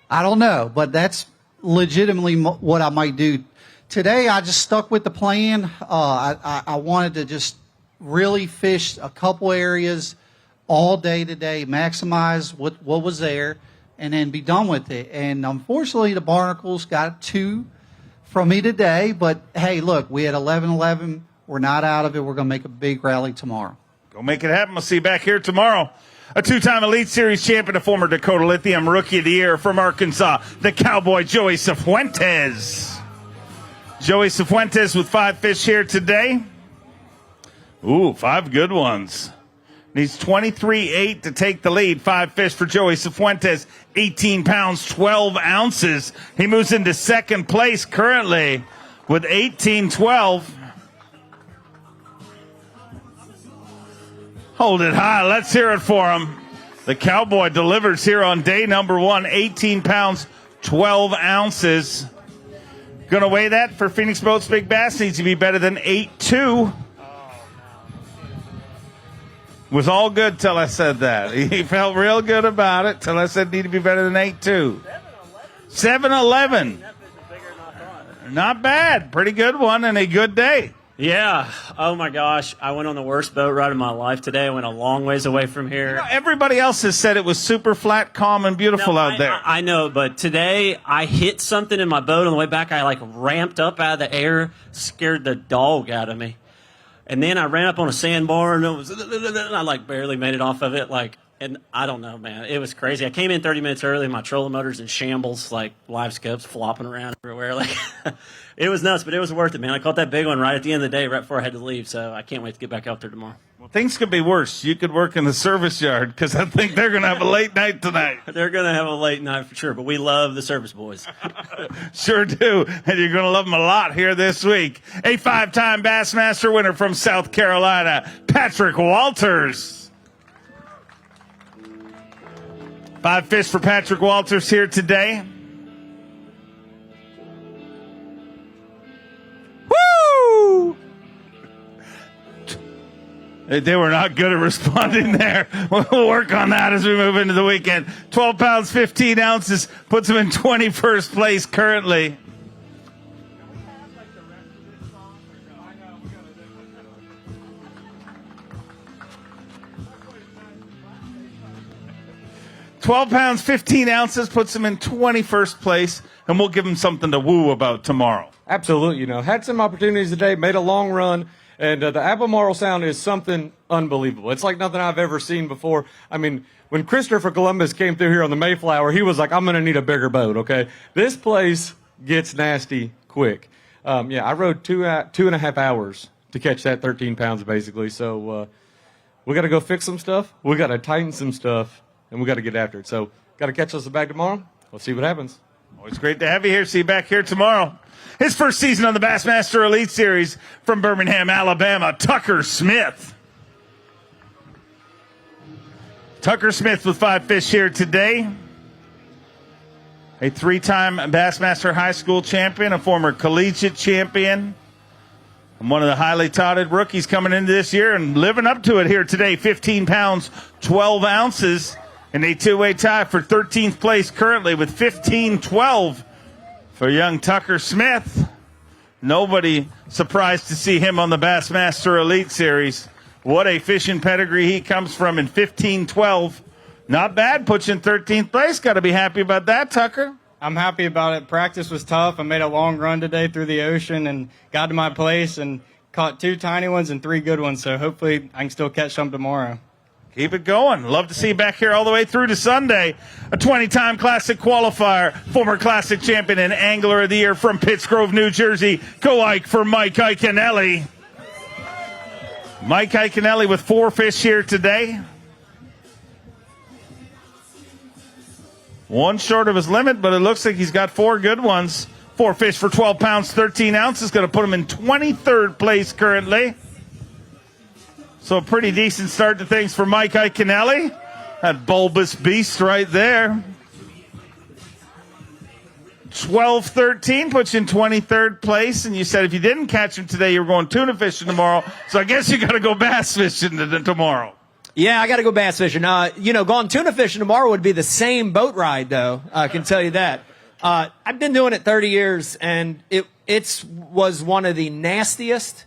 I don't know. But that's legitimately what I might do. Today, I just stuck with the plan. I wanted to just really fish a couple areas all day today, maximize what was there, and then be done with it. And unfortunately, the barnacles got 2 from me today. But, hey, look, we had 11-11. We're not out of it. We're going to make a big rally tomorrow. Go make it happen. We'll see you back here tomorrow. A 2-time Elite Series champion, a former Dakota Lithium Rookie of the Year from Arkansas, the Cowboy Joey Cifuentes. Joey Cifuentes with 5 fish here today. Ooh, 5 good ones. Needs 23.8 to take the lead. 5 fish for Joey Cifuentes, 18 pounds, 12 ounces. He moves into second place currently with 18.12. Hold it high. Let's hear it for him. The Cowboy delivers here on day number 1, 18 pounds, 12 ounces. Going to weigh that for Phoenix Boats Big Bass. Needs to be better than 8.2. Was all good till I said that. He felt real good about it till I said need to be better than 8.2. 7.11. Not bad. Pretty good one and a good day. Yeah. Oh, my gosh. I went on the worst boat ride of my life today. I went a long ways away from here. You know, everybody else has said it was super flat, calm, and beautiful out there. I know, but today I hit something in my boat on the way back. I, ramped up out of the air, scared the dog out of me. And then I ran up on a sandbar, and I, barely made it off of it. And I don't know, man. It was crazy. I came in 30 minutes early. My trolling motor's in shambles, live scopes flopping around everywhere. It was nuts, but it was worth it, man. I caught that big one right at the end of the day, right before I had to leave. So I can't wait to get back out there tomorrow. Well, things could be worse. You could work in the service yard because I think they're going to have a late night tonight. They're going to have a late night for sure, but we love the service boys. Sure do, and you're going to love them a lot here this week. A 5-time Bassmaster winner from South Carolina, Patrick Walters. 5 fish for Patrick Walters here today. Woo! They were not good at responding there. We'll work on that as we move into the weekend. 12 pounds, 15 ounces, puts him in 21st place currently. £12 pounds, 15 ounces, puts him in 21st place, and we'll give him something to woo about tomorrow. Absolutely. Had some opportunities today, made a long run, and the Albemarle Sound is something unbelievable. It's like nothing I've ever seen before. I mean, when Christopher Columbus came through here on the Mayflower, he was like, I'm going to need a bigger boat, okay? This place gets nasty quick. I rode 2.5 hours to catch that 13 pounds, basically, so we got to go fix some stuff. We got to tighten some stuff. And we got to get after it. So, got to catch us back tomorrow. We'll see what happens. Always great to have you here. See you back here tomorrow. His first season on the Bassmaster Elite Series from Birmingham, Alabama, Tucker Smith. Tucker Smith with 5 fish here today. A 3-time Bassmaster High School champion, a former collegiate champion, and one of the highly touted rookies coming into this year and living up to it here today. 15 pounds, 12 ounces. And a 2-way tie for 13th place currently with 15-12 for young Tucker Smith. Nobody surprised to see him on the Bassmaster Elite Series. What a fishing pedigree he comes from in 15-12. Not bad, puts you in 13th place. Got to be happy about that, Tucker. I'm happy about it. Practice was tough. I made a long run today through the ocean and got to my place and caught 2 tiny ones and 3 good ones. So hopefully I can still catch some tomorrow. Keep it going. Love to see you back here all the way through to Sunday. A 20-time Classic qualifier, former Classic champion and Angler of the Year from Pittsgrove, New Jersey. Go Ike for Mike Iaconelli. Mike Iaconelli with 4 fish here today. 1 short of his limit, but it looks like he's got 4 good ones. 4 fish for 12 pounds, 13 ounces. Going to put him in 23rd place currently. So a pretty decent start to things for Mike Iaconelli. That bulbous beast right there. 12-13 puts you in 23rd place. And you said if you didn't catch him today, you were going tuna fishing tomorrow. So I guess you got to go bass fishing tomorrow. Yeah, I got to go bass fishing. Going tuna fishing tomorrow would be the same boat ride, though. I can tell you that. I've been doing it 30 years, and it was one of the nastiest,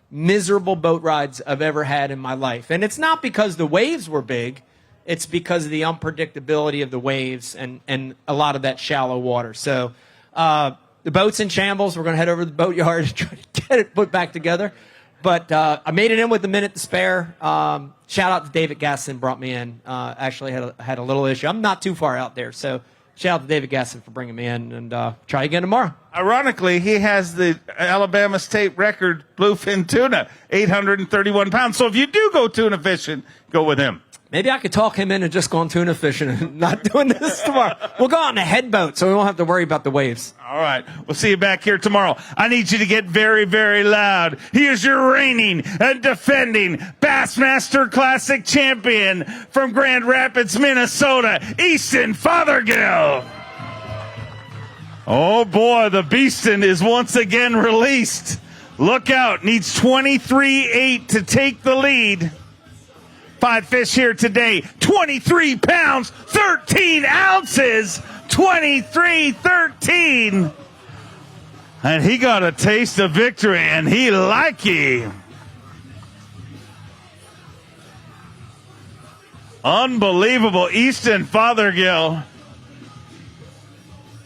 miserable boat rides I've ever had in my life. And it's not because the waves were big. It's because of the unpredictability of the waves and a lot of that shallow water. So the boat's in shambles. We're going to head over to the boatyard and try to get it put back together. But I made it in with a minute to spare. Shout out to David Gasson, brought me in. Actually had a little issue. I'm not too far out there, so shout out to David Gasson for bringing me in, and try again tomorrow. Ironically, he has the Alabama state record bluefin tuna, 831 pounds. So if you do go tuna fishing, go with him. Maybe I could talk him into just going tuna fishing and not doing this tomorrow. We'll go on a headboat, so we won't have to worry about the waves. All right. We'll see you back here tomorrow. I need you to get very, very loud. Here's your reigning and defending Bassmaster Classic champion from Grand Rapids, Minnesota, Easton Fothergill. Oh, boy, the Beastin is once again released. Look out. Needs 23-8 to take the lead. 5 fish here today, 23 pounds, 13 ounces, 23-13. And he got a taste of victory, and he like it. Unbelievable, Easton Fothergill.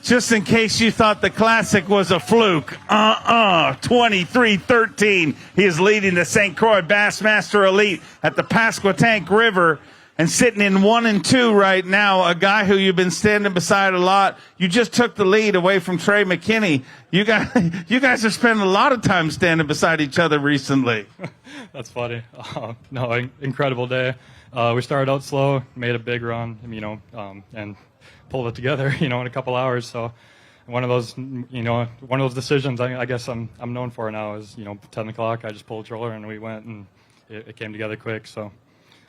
Just in case you thought the Classic was a fluke. 23-13. He is leading the St. Croix Bassmaster Elite at the Pasquotank River and sitting in 1 and 2 right now. A guy who you've been standing beside a lot. You just took the lead away from Trey McKinney. You guys are spending a lot of time standing beside each other recently. That's funny. Incredible day. We started out slow, made a big run, and pulled it together, in a couple hours. So one of those decisions I guess I'm known for now is, 10 o'clock, I just pulled a troller and we went, and it came together quick. So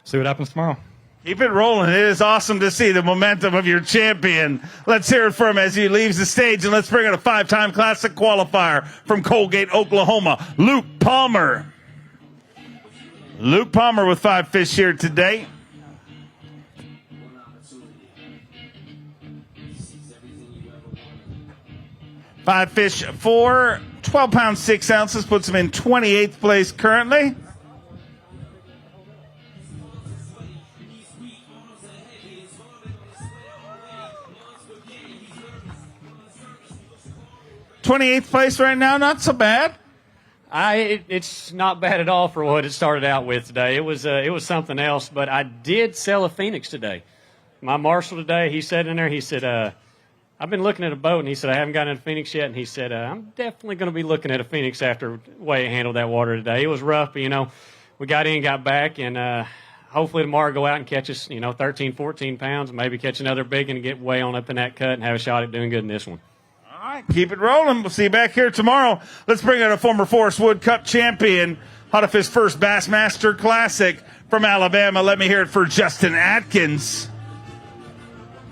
see what happens tomorrow. Keep it rolling. It is awesome to see the momentum of your champion. Let's hear it from him as he leaves the stage, and let's bring in a 5-time Classic qualifier from Colgate, Oklahoma, Luke Palmer. Luke Palmer with 5 fish here today. Five fish for 12 pounds, 6 ounces, puts him in 28th place currently. '28th place right now, not so bad. It's not bad at all for what it started out with today. It was something else, but I did sell a Phoenix today. My marshal today, he said in there, he said, I've been looking at a boat, and he said, I haven't gotten a Phoenix yet, and he said, I'm definitely going to be looking at a Phoenix after the way it handled that water today. It was rough, but, we got in, got back, and hopefully tomorrow go out and catch us, 13, 14 pounds, and maybe catch another big one and get way on up in that cut and have a shot at doing good in this one. All right, keep it rolling. We'll see you back here tomorrow. Let's bring out a former Forest Wood Cup champion, hot off his first Bassmaster Classic from Alabama. Let me hear it for Justin Atkins.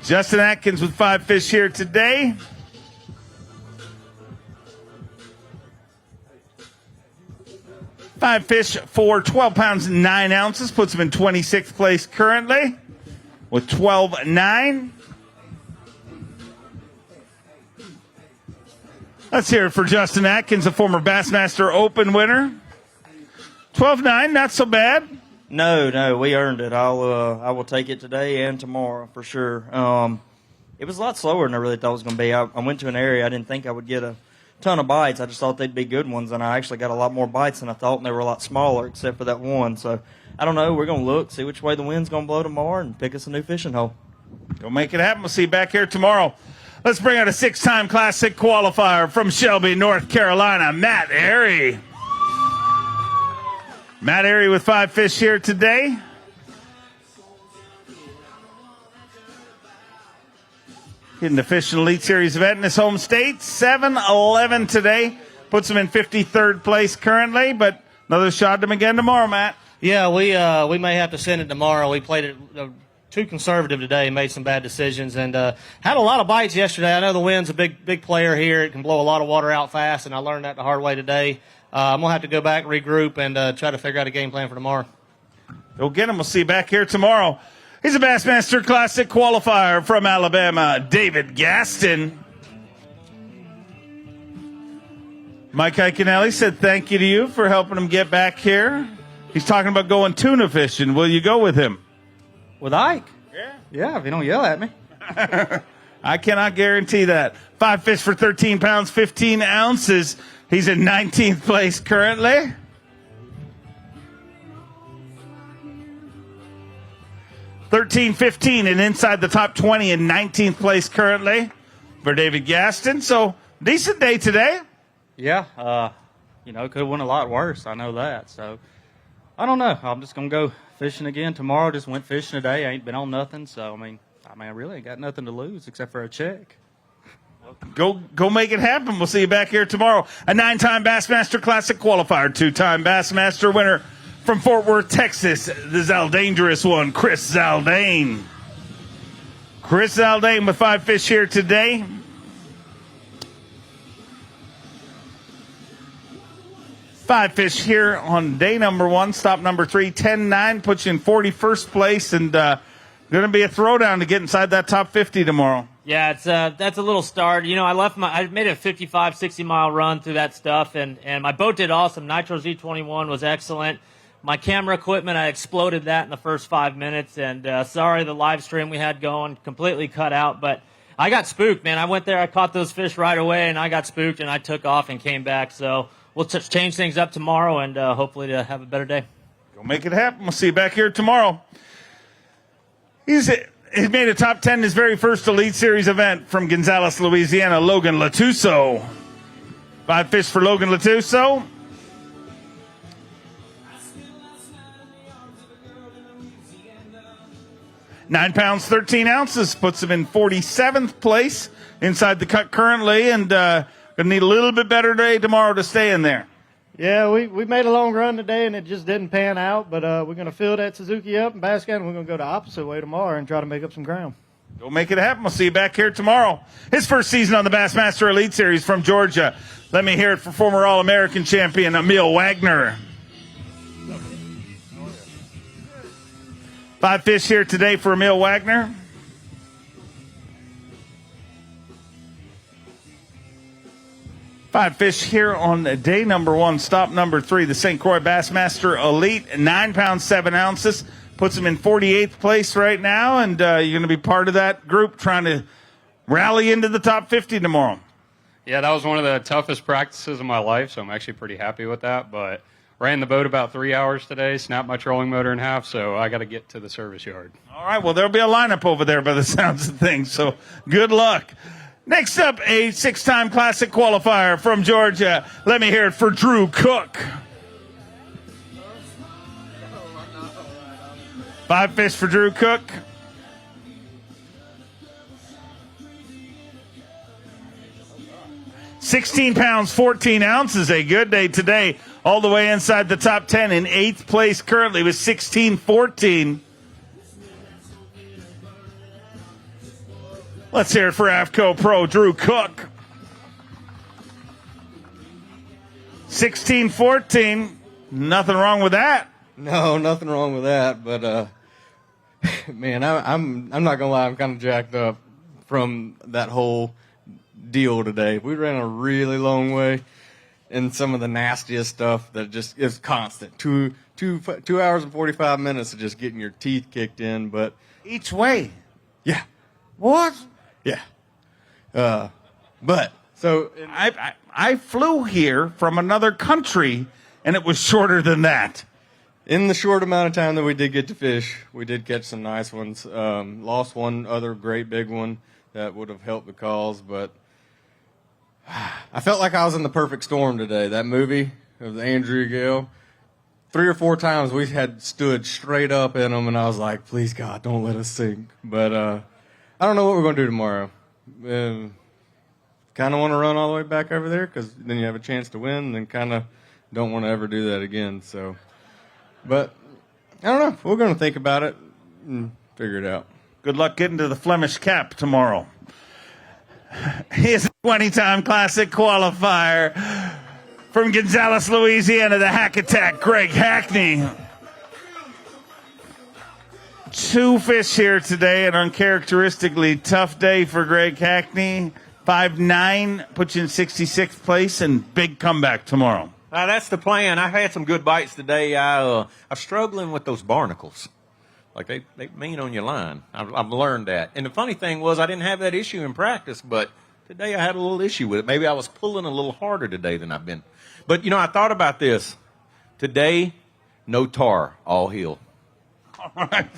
Justin Atkins with 5 fish here today. Five fish for 12 pounds, 9 ounces. Puts him in 26th place currently with 12.9. Let's hear it for Justin Atkins, a former Bassmaster Open winner. 12.9, not so bad. No, we earned it. I will take it today and tomorrow for sure. It was a lot slower than I really thought it was going to be. I went to an area I didn't think I would get a ton of bites. I just thought they'd be good ones, and I actually got a lot more bites than I thought, and they were a lot smaller except for that one. So I don't know. We're going to look, see which way the wind's going to blow tomorrow, and pick us a new fishing hole. Go make it happen. We'll see you back here tomorrow. Let's bring out a 6-time Classic qualifier from Shelby, North Carolina, Matt Airy. Matt Airy with 5 fish here today. Hitting the Fish and Elite Series event in his home state. 7-11 today. Puts him in 53rd place currently, but another shot at him again tomorrow, Matt. Yeah, we may have to send it tomorrow. We played it too conservative today, made some bad decisions, and had a lot of bites yesterday. I know the wind's a big player here. It can blow a lot of water out fast, and I learned that the hard way today. I'm going to have to go back, regroup, and try to figure out a game plan for tomorrow. Go get him. We'll see you back here tomorrow. He's a Bassmaster Classic qualifier from Alabama, David Gaston. Mike Iaconelli said thank you to you for helping him get back here. He's talking about going tuna fishing. Will you go with him? With Ike? Yeah. Yeah, if you don't yell at me. I cannot guarantee that. 5 fish for 13 pounds, 15 ounces. He's in 19th place currently. $13.15 and inside the top 20 in 19th place currently for David Gaston. So, decent day today. Yeah, could have went a lot worse. I know that. So, I don't know. I'm just going to go fishing again tomorrow. Just went fishing today. I ain't been on nothing. So, I really ain't got nothing to lose except for a check. Go make it happen. We'll see you back here tomorrow. A 9-time Bassmaster Classic qualifier, 2-time Bassmaster winner from Fort Worth, Texas, the Zaldangerous one, Chris Zaldane. Chris Zaldane with 5 fish here today. Five fish here on day number 1, stop number 3, 10-9, puts you in 41st place, and going to be a throwdown to get inside that top 50 tomorrow. Yeah, that's a little start. I made a 55, 60-mile run through that stuff, and my boat did awesome. Nitro Z21 was excellent. My camera equipment, I exploded that in the first 5 minutes, and sorry the live stream we had going completely cut out, but I got spooked, man. I went there, I caught those fish right away, and I got spooked, and I took off and came back. So we'll change things up tomorrow and hopefully to have a better day. Go make it happen. We'll see you back here tomorrow. He's made a top 10 in his very first Elite Series event from Gonzales, Louisiana, Logan Latuso. 5 fish for Logan Latuso. 9 pounds, 13 ounces, puts him in 47th place inside the cut currently, and going to need a little bit better day tomorrow to stay in there. Yeah, we made a long run today, and it just didn't pan out, but we're going to fill that Suzuki up in Baskin, and we're going to go the opposite way tomorrow and try to make up some ground. Go make it happen. We'll see you back here tomorrow. His first season on the Bassmaster Elite Series from Georgia. Let me hear it for former All-American champion Emil Wagner. 5 fish here today for Emil Wagner. Five fish here on day number 1, stop number 3, the St. Croix Bassmaster Elite, 9 pounds, 7 ounces. Puts him in 48th place right now, and you're going to be part of that group trying to rally into the top 50 tomorrow. Yeah, that was one of the toughest practices of my life, so I'm actually pretty happy with that. But ran the boat about 3 hours today, snapped my trolling motor in half, so I got to get to the service yard. All right, well, there'll be a lineup over there by the sounds of things, so good luck. Next up, a 6-time Classic qualifier from Georgia. Let me hear it for Drew Cook. 5 fish for Drew Cook. $16 pounds, 14 ounces. A good day today. All the way inside the top 10 in 8th place currently with 16-14. Let's hear it for AFCO Pro Drew Cook. 16-14. Nothing wrong with that. No, nothing wrong with that. But man, I'm not gonna lie, I'm kind of jacked up from that whole deal today. We ran a really long way, and some of the nastiest stuff that just is constant. 2 hours and 45 minutes of just getting your teeth kicked in. But each way. Yeah. What? Yeah. But so I flew here from another country, and it was shorter than that. In the short amount of time that we did get to fish, we did catch some nice ones. Lost one other great big one that would have helped the cause, but I felt like I was in the perfect storm today. That movie of the Andrea Gale, 3 or 4 times we had stood straight up in them, and I was like, please, God, don't let us sink. But I don't know what we're going to do tomorrow. Kind of want to run all the way back over there because then you have a chance to win, and then kind of don't want to ever do that again. So, but I don't know. We're going to think about it and figure it out. Good luck getting to the Flemish Cap tomorrow. He is a 20-time Classic qualifier from Gonzales, Louisiana, the Hack Attack, Greg Hackney. 2 fish here today, an uncharacteristically tough day for Greg Hackney. 5'9", puts you in 66th place, and big comeback tomorrow. That's the plan. I had some good bites today. I'm struggling with those barnacles. Like they mean on your line. I've learned that. And the funny thing was I didn't have that issue in practice, but today I had a little issue with it. Maybe I was pulling a little harder today than I've been. But, I thought about this. Today, no tar, all heel. All right.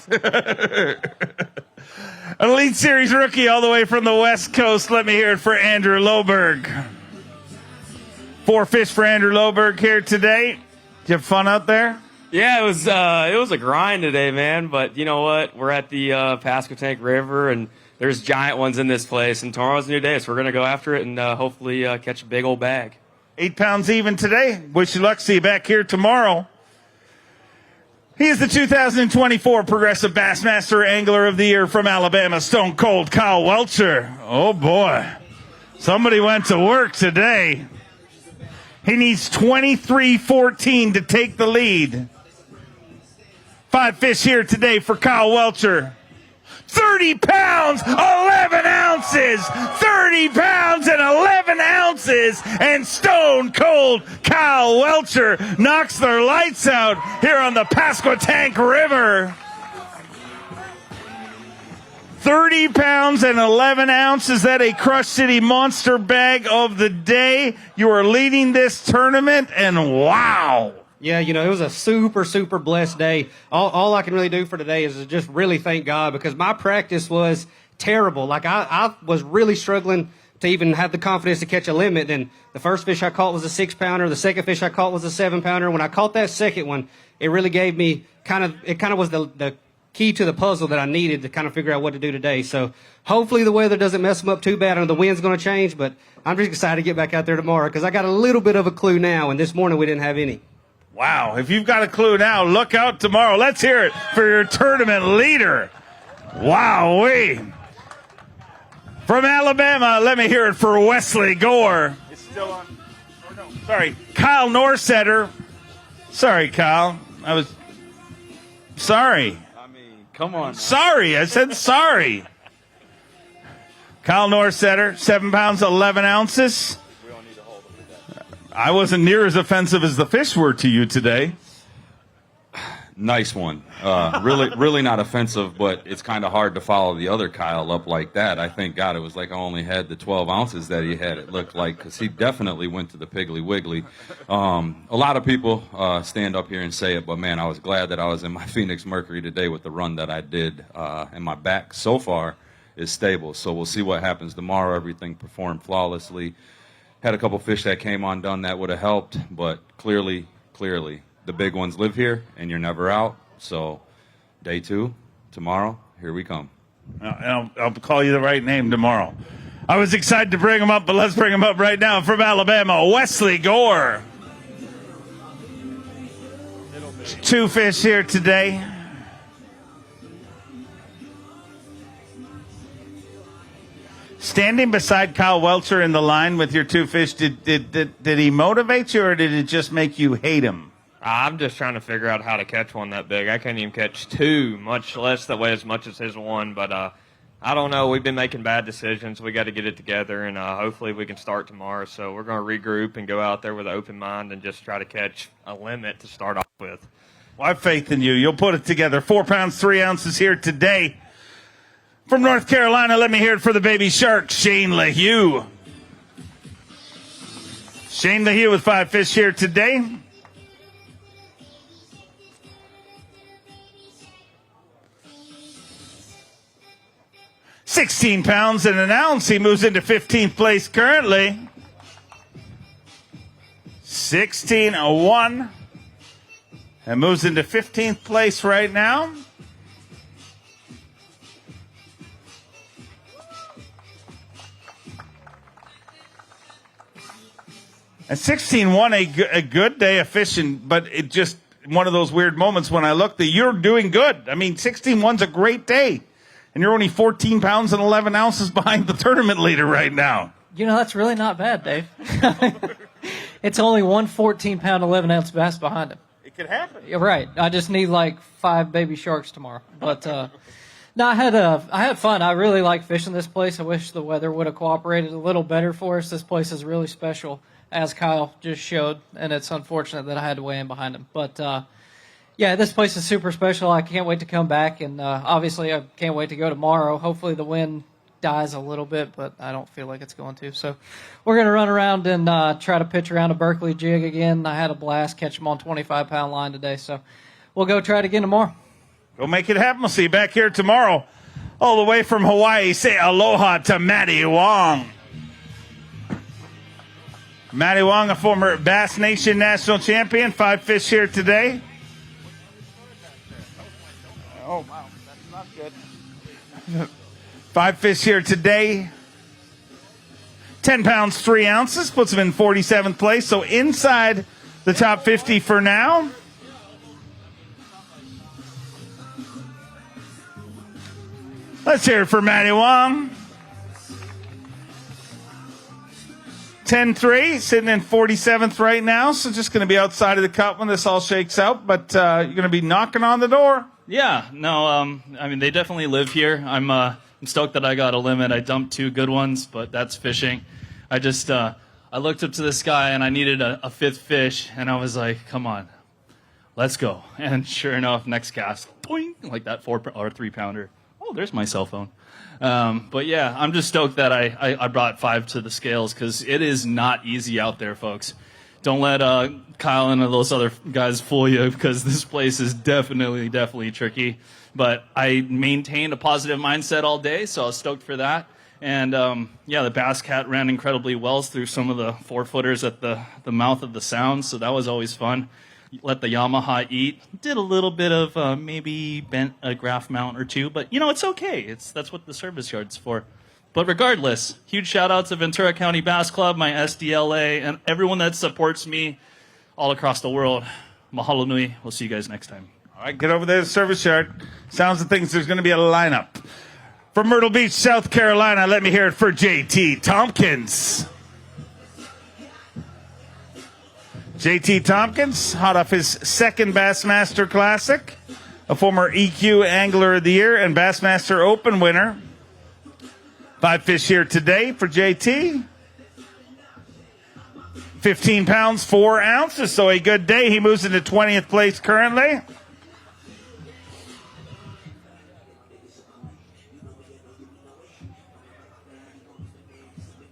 Elite Series rookie all the way from the West Coast. Let me hear it for Andrew Loberg. 4 fish for Andrew Loberg here today. Did you have fun out there? Yeah, it was a grind today, man. But you know what? We're at the Pasquotank River, and there's giant ones in this place. And tomorrow's a new day, so we're gonna go after it and hopefully catch a big old bag. 8 pounds even today. Wish you luck. See you back here tomorrow. He is the 2024 Progressive Bassmaster Angler of the Year from Alabama, Stone Cold Kyle Welcher. Oh boy, somebody went to work today. He needs 23-14 to take the lead. 5 fish here today for Kyle Welcher. 30 pounds, 11 ounces. 30 pounds and 11 ounces. And Stone Cold Kyle Welcher knocks their lights out here on the Pasquotank River. 30 pounds and 11 ounces. That a Crush City Monster bag of the day. You are leading this tournament, and wow. Yeah, it was a super, super blessed day. All I can really do for today is just really thank God because my practice was terrible. Like, I was really struggling to even have the confidence to catch a limit. And the first fish I caught was a 6-pounder. The second fish I caught was a 7-pounder. When I caught that second one, it really gave me kind of was the key to the puzzle that I needed to kind of figure out what to do today. So hopefully the weather doesn't mess them up too bad. I know the wind's going to change, but I'm just excited to get back out there tomorrow because I got a little bit of a clue now, and this morning we didn't have any. Wow, if you've got a clue now, look out tomorrow. Let's hear it for your tournament leader. Wowee. From Alabama, let me hear it for Wesley Gore. It's still on. Oh, no, sorry. Kyle Norsetter. Sorry, Kyle. I was sorry. Come on. Sorry, I said sorry. Kyle Norsetter, 7 pounds, 11 ounces. I wasn't near as offensive as the fish were to you today. Nice one. Really not offensive, but it's kind of hard to follow the other Kyle up like that. I thank God it was like I only had the 12 ounces that he had, it looked like, because he definitely went to the Piggly Wiggly. A lot of people stand up here and say it, but, man, I was glad that I was in my Phoenix Mercury today with the run that I did, and my back so far is stable. So we'll see what happens tomorrow. Everything performed flawlessly. Had a couple fish that came undone that would have helped, but clearly, the big ones live here, and you're never out. So day 2, tomorrow, here we come. I'll call you the right name tomorrow. I was excited to bring him up, but let's bring him up right now. From Alabama, Wesley Gore. 2 fish here today. Standing beside Kyle Welcher in the line with your 2 fish, did he motivate you, or did it just make you hate him? I'm just trying to figure out how to catch one that big. I can't even catch 2, much less that way as much as his one. But I don't know. We've been making bad decisions. We got to get it together, and hopefully we can start tomorrow. So we're going to regroup and go out there with an open mind and just try to catch a limit to start off with. Well, I have faith in you. You'll put it together. 4 pounds, 3 ounces here today. From North Carolina, let me hear it for the baby shark, Shane LaHue. Shane LaHue with 5 fish here today. £16 and an ounce. He moves into 15th place currently. 16-1. And moves into 15th place right now. And 16-1, a good day of fishing, but it just one of those weird moments when I look that you're doing good. I mean, 16-1's a great day. And you're only 14 pounds and 11 ounces behind the tournament leader right now. You know, that's really not bad, Dave. It's only one 14-pound, 11-ounce bass behind him. It could happen. You're right. I just need like 5 baby sharks tomorrow. But no, I had fun. I really like fishing this place. I wish the weather would have cooperated a little better for us. This place is really special, as Kyle just showed, and it's unfortunate that I had to weigh in behind him. But yeah, this place is super special. I can't wait to come back, and obviously I can't wait to go tomorrow. Hopefully the wind dies a little bit, but I don't feel like it's going to. So we're going to run around and try to pitch around a Berkeley jig again. I had a blast catch them on 25-pound line today, so we'll go try it again tomorrow. Go make it happen. We'll see you back here tomorrow. All the way from Hawaii, say aloha to Matty Wong. Matty Wong, a former Bass Nation national champion, 5 fish here today. Oh, wow, that's not good. 5 fish here today. 10 pounds, 3 ounces, puts him in 47th place, so inside the top 50 for now. Let's hear it for Matty Wong. 10-3, sitting in 47th right now, so just going to be outside of the cut when this all shakes out, but you're going to be knocking on the door. Yeah, no, I mean, they definitely live here. I'm stoked that I got a limit. I dumped 2 good ones, but that's fishing. I just, I looked up to the sky and I needed a 5th fish, and I was like, come on, let's go. And sure enough, next cast, boing, like that 4 or 3 pounder. Oh, there's my cell phone. But yeah, I'm just stoked that I brought 5 to the scales, because it is not easy out there, folks. Don't let Kyle and those other guys fool you, because this place is definitely tricky. But I maintained a positive mindset all day, so I was stoked for that. And yeah, the Bass Cat ran incredibly well through some of the 4-footers at the mouth of the sound, so that was always fun. Let the Yamaha eat. Did a little bit of maybe bent a graph mount or 2, but you know, it's okay. That's what the service yard's for. But regardless, huge shout out to Ventura County Bass Club, my SDLA, and everyone that supports me all across the world. Mahalo nui. We'll see you guys next time. All right, get over there to the service yard. Sounds of things, there's going to be a lineup. From Myrtle Beach, South Carolina, let me hear it for JT Tompkins. JT Tompkins, hot off his 2nd Bassmaster Classic, a former EQ Angler of the Year and Bassmaster Open winner. 5 fish here today for JT. 15 pounds, 4 ounces, so a good day. He moves into 20th place currently.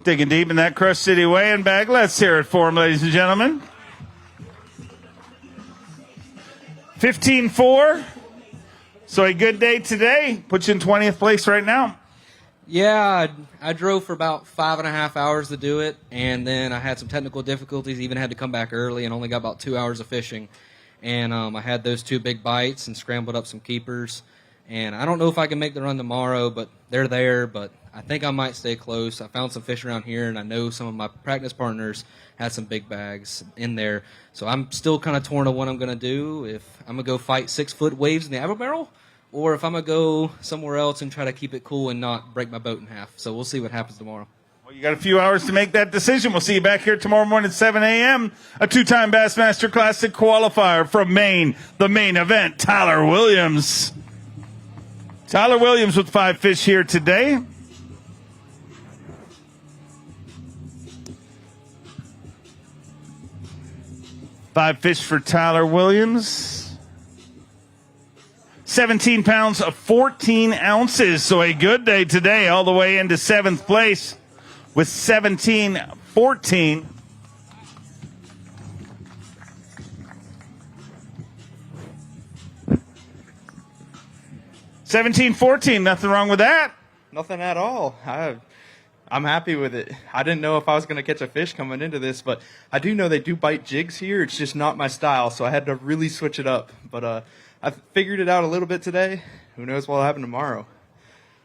Digging deep in that Crush City weighing bag. Let's hear it for him, ladies and gentlemen. 15-4. So a good day today. Puts you in 20th place right now. Yeah, I drove for about 5.5 hours to do it, and then I had some technical difficulties, even had to come back early and only got about 2 hours of fishing. And I had those 2 big bites and scrambled up some keepers. And I don't know if I can make the run tomorrow, but they're there, but I think I might stay close. I found some fish around here, and I know some of my practice partners had some big bags in there. So I'm still kind of torn on what I'm going to do, if I'm going to go fight 6-foot waves in the apple barrel, or if I'm going to go somewhere else and try to keep it cool and not break my boat in half. So we'll see what happens tomorrow. Well, you got a few hours to make that decision. We'll see you back here tomorrow morning at 7 a.m. A 2-time Bassmaster Classic qualifier from Maine, the main event, Tyler Williams. Tyler Williams with 5 fish here today. Five fish for Tyler Williams. 17 pounds, 14 ounces. So a good day today, all the way into 7th place with 17-14. Nothing wrong with that. Nothing at all. I'm happy with it. I didn't know if I was going to catch a fish coming into this, but I do know they do bite jigs here. It's just not my style, so I had to really switch it up. But I figured it out a little bit today. Who knows what will happen tomorrow?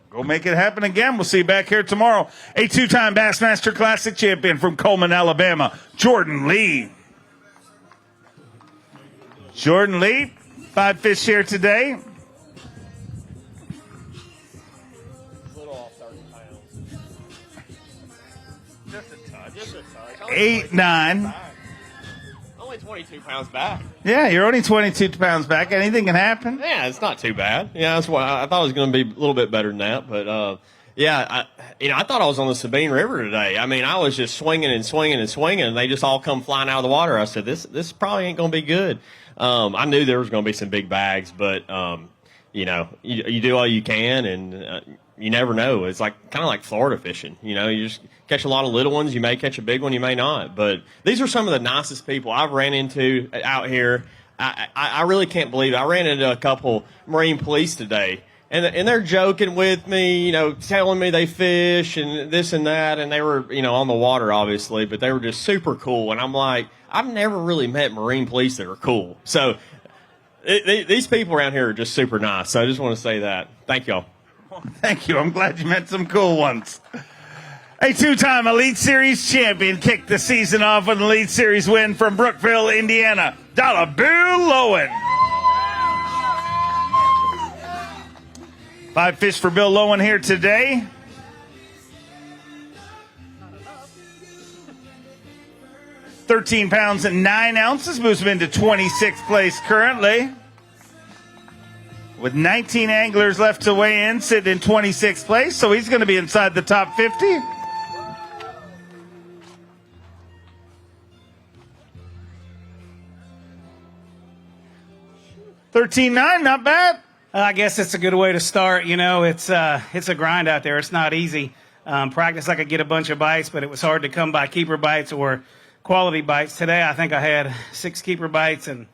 Go make it happen again. We'll see you back here tomorrow. A 2-time Bassmaster Classic champion from Coleman, Alabama, Jordan Lee. Jordan Lee, 5 fish here today. Just a touch. 8, 9. Only 22 pounds back. Yeah, you're only 22 pounds back. Anything can happen. Yeah, it's not too bad. Yeah, that's why I thought it was going to be a little bit better than that. But yeah, I thought I was on the Sabine River today. I mean, I was just swinging and swinging and swinging, and they just all come flying out of the water. I said, this probably ain't going to be good. I knew there was going to be some big bags, but you do all you can, and you never know. It's kind of like Florida fishing. You just catch a lot of little ones. You may catch a big one, you may not. But these are some of the nicest people I've ran into out here. I really can't believe it. I ran into a couple Marine police today, and they're joking with me, telling me they fish and this and that, and they were, on the water, obviously, but they were just super cool. And I'm like, I've never really met Marine police that are cool. So these people around here are just super nice. So I just want to say that. Thank y'all. Thank you. I'm glad you met some cool ones. A 2-time Elite Series champion kicked the season off with an Elite Series win from Brookville, Indiana. Bill Lowen. 5 fish for Bill Lowen here today. £13 pounds and 9 ounces moves him into 26th place currently. With 19 anglers left to weigh in, sitting in 26th place, so he's going to be inside the top 50. $13.9, not bad. I guess it's a good way to start. It's a grind out there. It's not easy. Practice, I could get a bunch of bites, but it was hard to come by keeper bites or quality bites. Today, I think I had 6 keeper bites and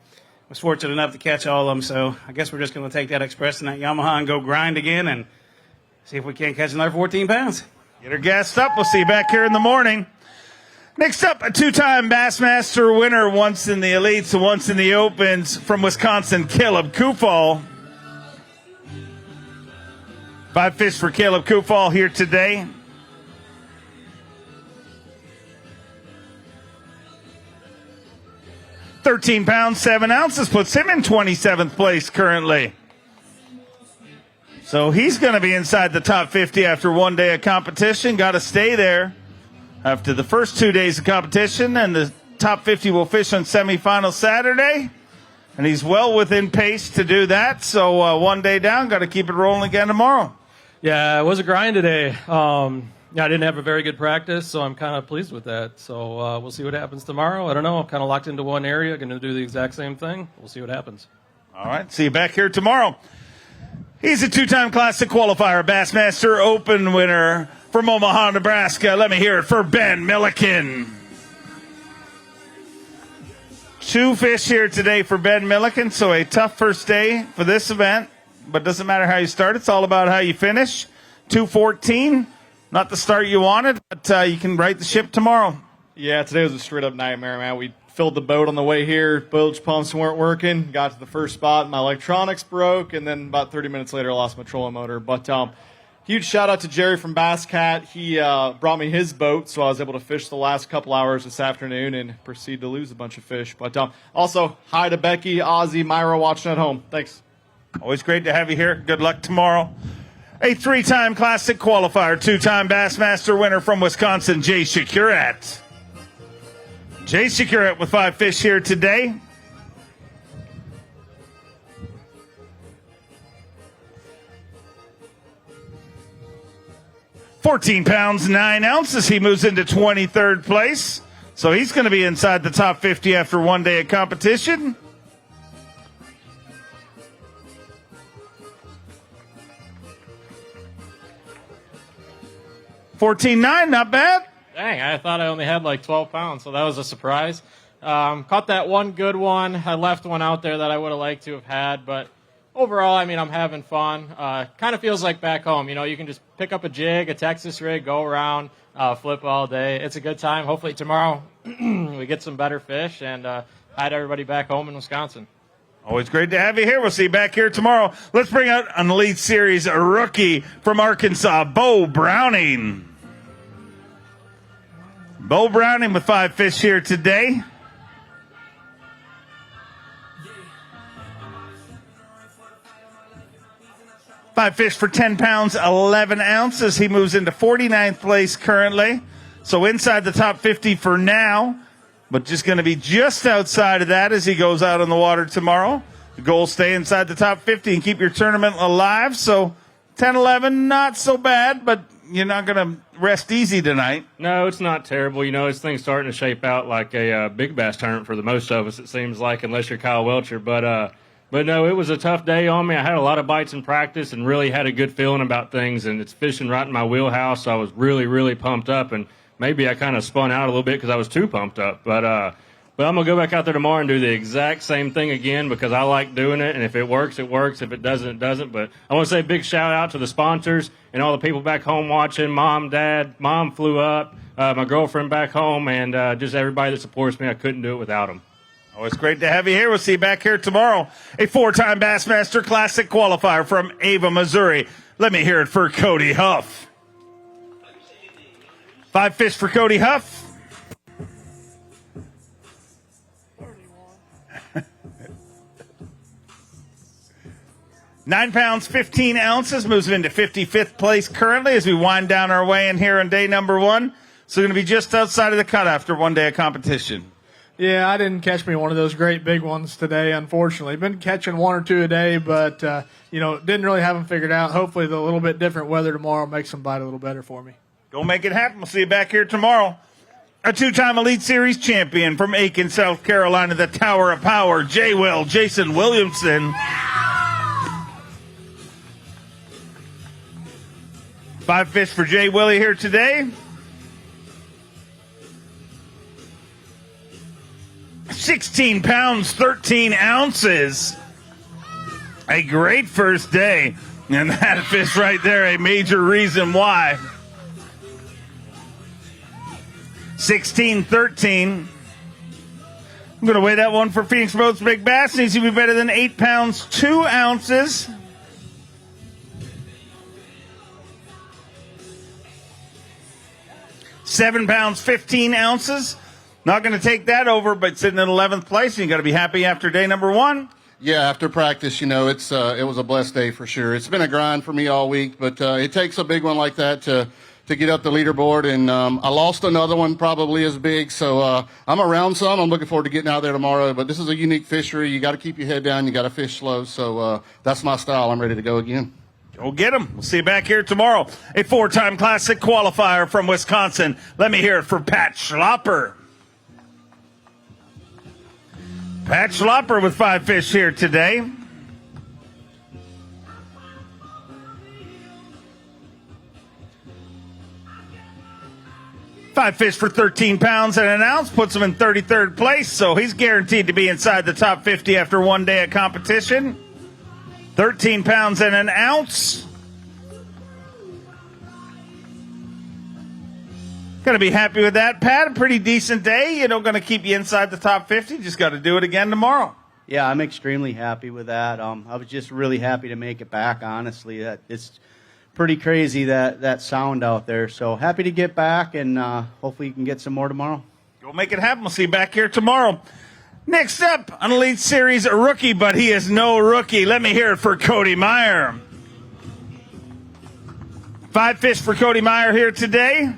was fortunate enough to catch all of them. So I guess we're just going to take that Express and that Yamaha and go grind again and see if we can't catch another 14 pounds. Get her gassed up. We'll see you back here in the morning. Next up, a 2-time Bassmaster winner, once in the Elites and once in the Opens, from Wisconsin, Caleb Kufall. 5 fish for Caleb Kufall here today. £13 pounds, 7 ounces puts him in 27th place currently. So he's going to be inside the top 50 after one day of competition. Got to stay there after the first 2 days of competition, and the top 50 will fish on semifinal Saturday. And he's well within pace to do that. So one day down, got to keep it rolling again tomorrow. Yeah, it was a grind today. I didn't have a very good practice, so I'm kind of pleased with that. So we'll see what happens tomorrow. I don't know. I'm kind of locked into one area. Going to do the exact same thing. We'll see what happens. All right. See you back here tomorrow. He's a 2-time Classic qualifier, Bassmaster Open winner from Omaha, Nebraska. Let me hear it for Ben Milliken. 2 fish here today for Ben Milliken, so a tough first day for this event. But doesn't matter how you start. It's all about how you finish. 2:14. Not the start you wanted, but you can right the ship tomorrow. Yeah, today was a straight-up nightmare, man. We filled the boat on the way here. Bilge pumps weren't working. Got to the first spot, my electronics broke, and then about 30 minutes later, I lost my trolling motor. But huge shout-out to Jerry from Bass Cat. He brought me his boat, so I was able to fish the last couple hours this afternoon and proceed to lose a bunch of fish. But also, hi to Becky, Ozzy, Myra watching at home. Thanks. Always great to have you here. Good luck tomorrow. A 3-time Classic qualifier, 2-time Bassmaster winner from Wisconsin, Jay Shakurat. Jay Shakurat with 5 fish here today. £14 pounds, 9 ounces. He moves into 23rd place. So he's going to be inside the top 50 after one day of competition. 14.9, not bad. Dang, I thought I only had like 12 pounds, so that was a surprise. Caught that one good one. I left one out there that I would have liked to have had, but overall, I mean, I'm having fun. Kind of feels like back home. You know, you can just pick up a jig, a Texas rig, go around, flip all day. It's a good time. Hopefully tomorrow we get some better fish, and hi to everybody back home in Wisconsin. Always great to have you here. We'll see you back here tomorrow. Let's bring out an Elite Series rookie from Arkansas, Bo Browning. Bo Browning with 5 fish here today. Five fish for 10 pounds, 11 ounces. He moves into 49th place currently. So inside the top 50 for now, but just going to be just outside of that as he goes out on the water tomorrow. The goal, stay inside the top 50 and keep your tournament alive. So 10, 11, not so bad, but you're not going to rest easy tonight. No, it's not terrible. You know, this thing's starting to shape out like a big bass tournament for the most of us, it seems like, unless you're Kyle Welcher. But no, it was a tough day on me. I had a lot of bites in practice and really had a good feeling about things, and it's fishing right in my wheelhouse, so I was really, really pumped up, and maybe I kind of spun out a little bit because I was too pumped up. But I'm going to go back out there tomorrow and do the exact same thing again because I like doing it, and if it works, it works. If it doesn't, it doesn't. But I want to say a big shout-out to the sponsors and all the people back home watching, Mom, Dad. Mom flew up, my girlfriend back home, and just everybody that supports me. I couldn't do it without them. Oh, it's great to have you here. We'll see you back here tomorrow. A 4-time Bassmaster Classic qualifier from Ava, Missouri. Let me hear it for Cody Huff. 5 fish for Cody Huff. 9 pounds, 15 ounces, moves into 55th place currently as we wind down our way in here on day number 1. So going to be just outside of the cut after one day of competition. Yeah, I didn't catch me one of those great big ones today, unfortunately. Been catching 1 or 2 a day, but, didn't really have them figured out. Hopefully the little bit different weather tomorrow makes them bite a little better for me. Go make it happen. We'll see you back here tomorrow. A 2-time Elite Series champion from Aiken, South Carolina, the Tower of Power, J-Will, Jason Williamson. 5 fish for Jay Willie here today. 16 pounds, 13 ounces. A great first day. And that fish right there, a major reason why. 16, 13. I'm going to weigh that one for Phoenix Boats Big Bass. Needs to be better than 8 pounds, 2 ounces. £7 pounds, 15 ounces. Not going to take that over, but sitting in 11th place. You got to be happy after day number 1. Yeah, after practice, it was a blessed day for sure. It's been a grind for me all week, but it takes a big one like that to get up the leaderboard. And I lost another one probably as big, so I'm around some. I'm looking forward to getting out there tomorrow. But this is a unique fishery. You got to keep your head down. You got to fish slow. So that's my style. I'm ready to go again. Go get them. We'll see you back here tomorrow. A 4-time Classic qualifier from Wisconsin. Let me hear it for Pat Schlopper. Pat Schlopper with 5 fish here today. Five fish for 13 pounds and an ounce puts him in 33rd place, so he's guaranteed to be inside the top 50 after one day of competition. 13 pounds and an ounce. Going to be happy with that, Pat. A pretty decent day. Going to keep you inside the top 50. Just got to do it again tomorrow. Yeah, I'm extremely happy with that. I was just really happy to make it back, honestly. It's pretty crazy, that sound out there. So happy to get back, and hopefully you can get some more tomorrow. Go make it happen. We'll see you back here tomorrow. Next up, an Elite Series rookie, but he is no rookie. Let me hear it for Cody Meyer. 5 fish for Cody Meyer here today.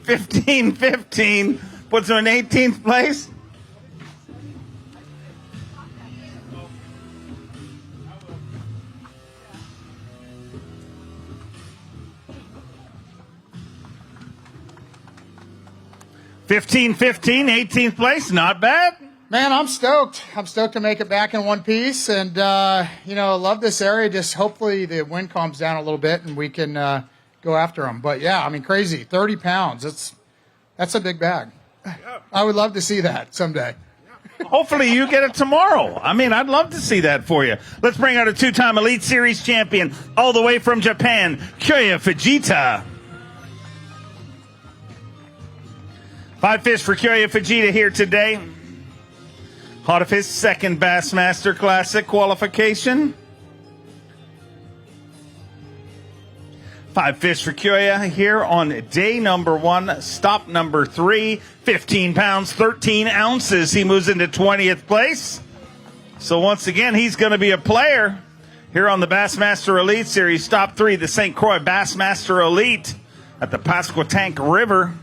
$15.15 puts him in 18th place. 15-15, 18th place, not bad. Man, I'm stoked. I'm stoked to make it back in one piece, and love this area. Just hopefully the wind calms down a little bit and we can go after them. But yeah, I mean, crazy, 30 pounds. That's a big bag. I would love to see that someday. Hopefully you get it tomorrow. I mean, I'd love to see that for you. Let's bring out a 2-time Elite Series champion all the way from Japan, Kyoya Fujita. 5 fish for Kyoya Fujita here today. Hot of his second Bassmaster Classic qualification. 5 fish for Kyoya here on day number 1, stop number 3. 15 pounds, 13 ounces. He moves into 20th place. So once again, he's going to be a player here on the Bassmaster Elite Series. Stop 3, the St. Croix Bassmaster Elite at the Pasquotank River.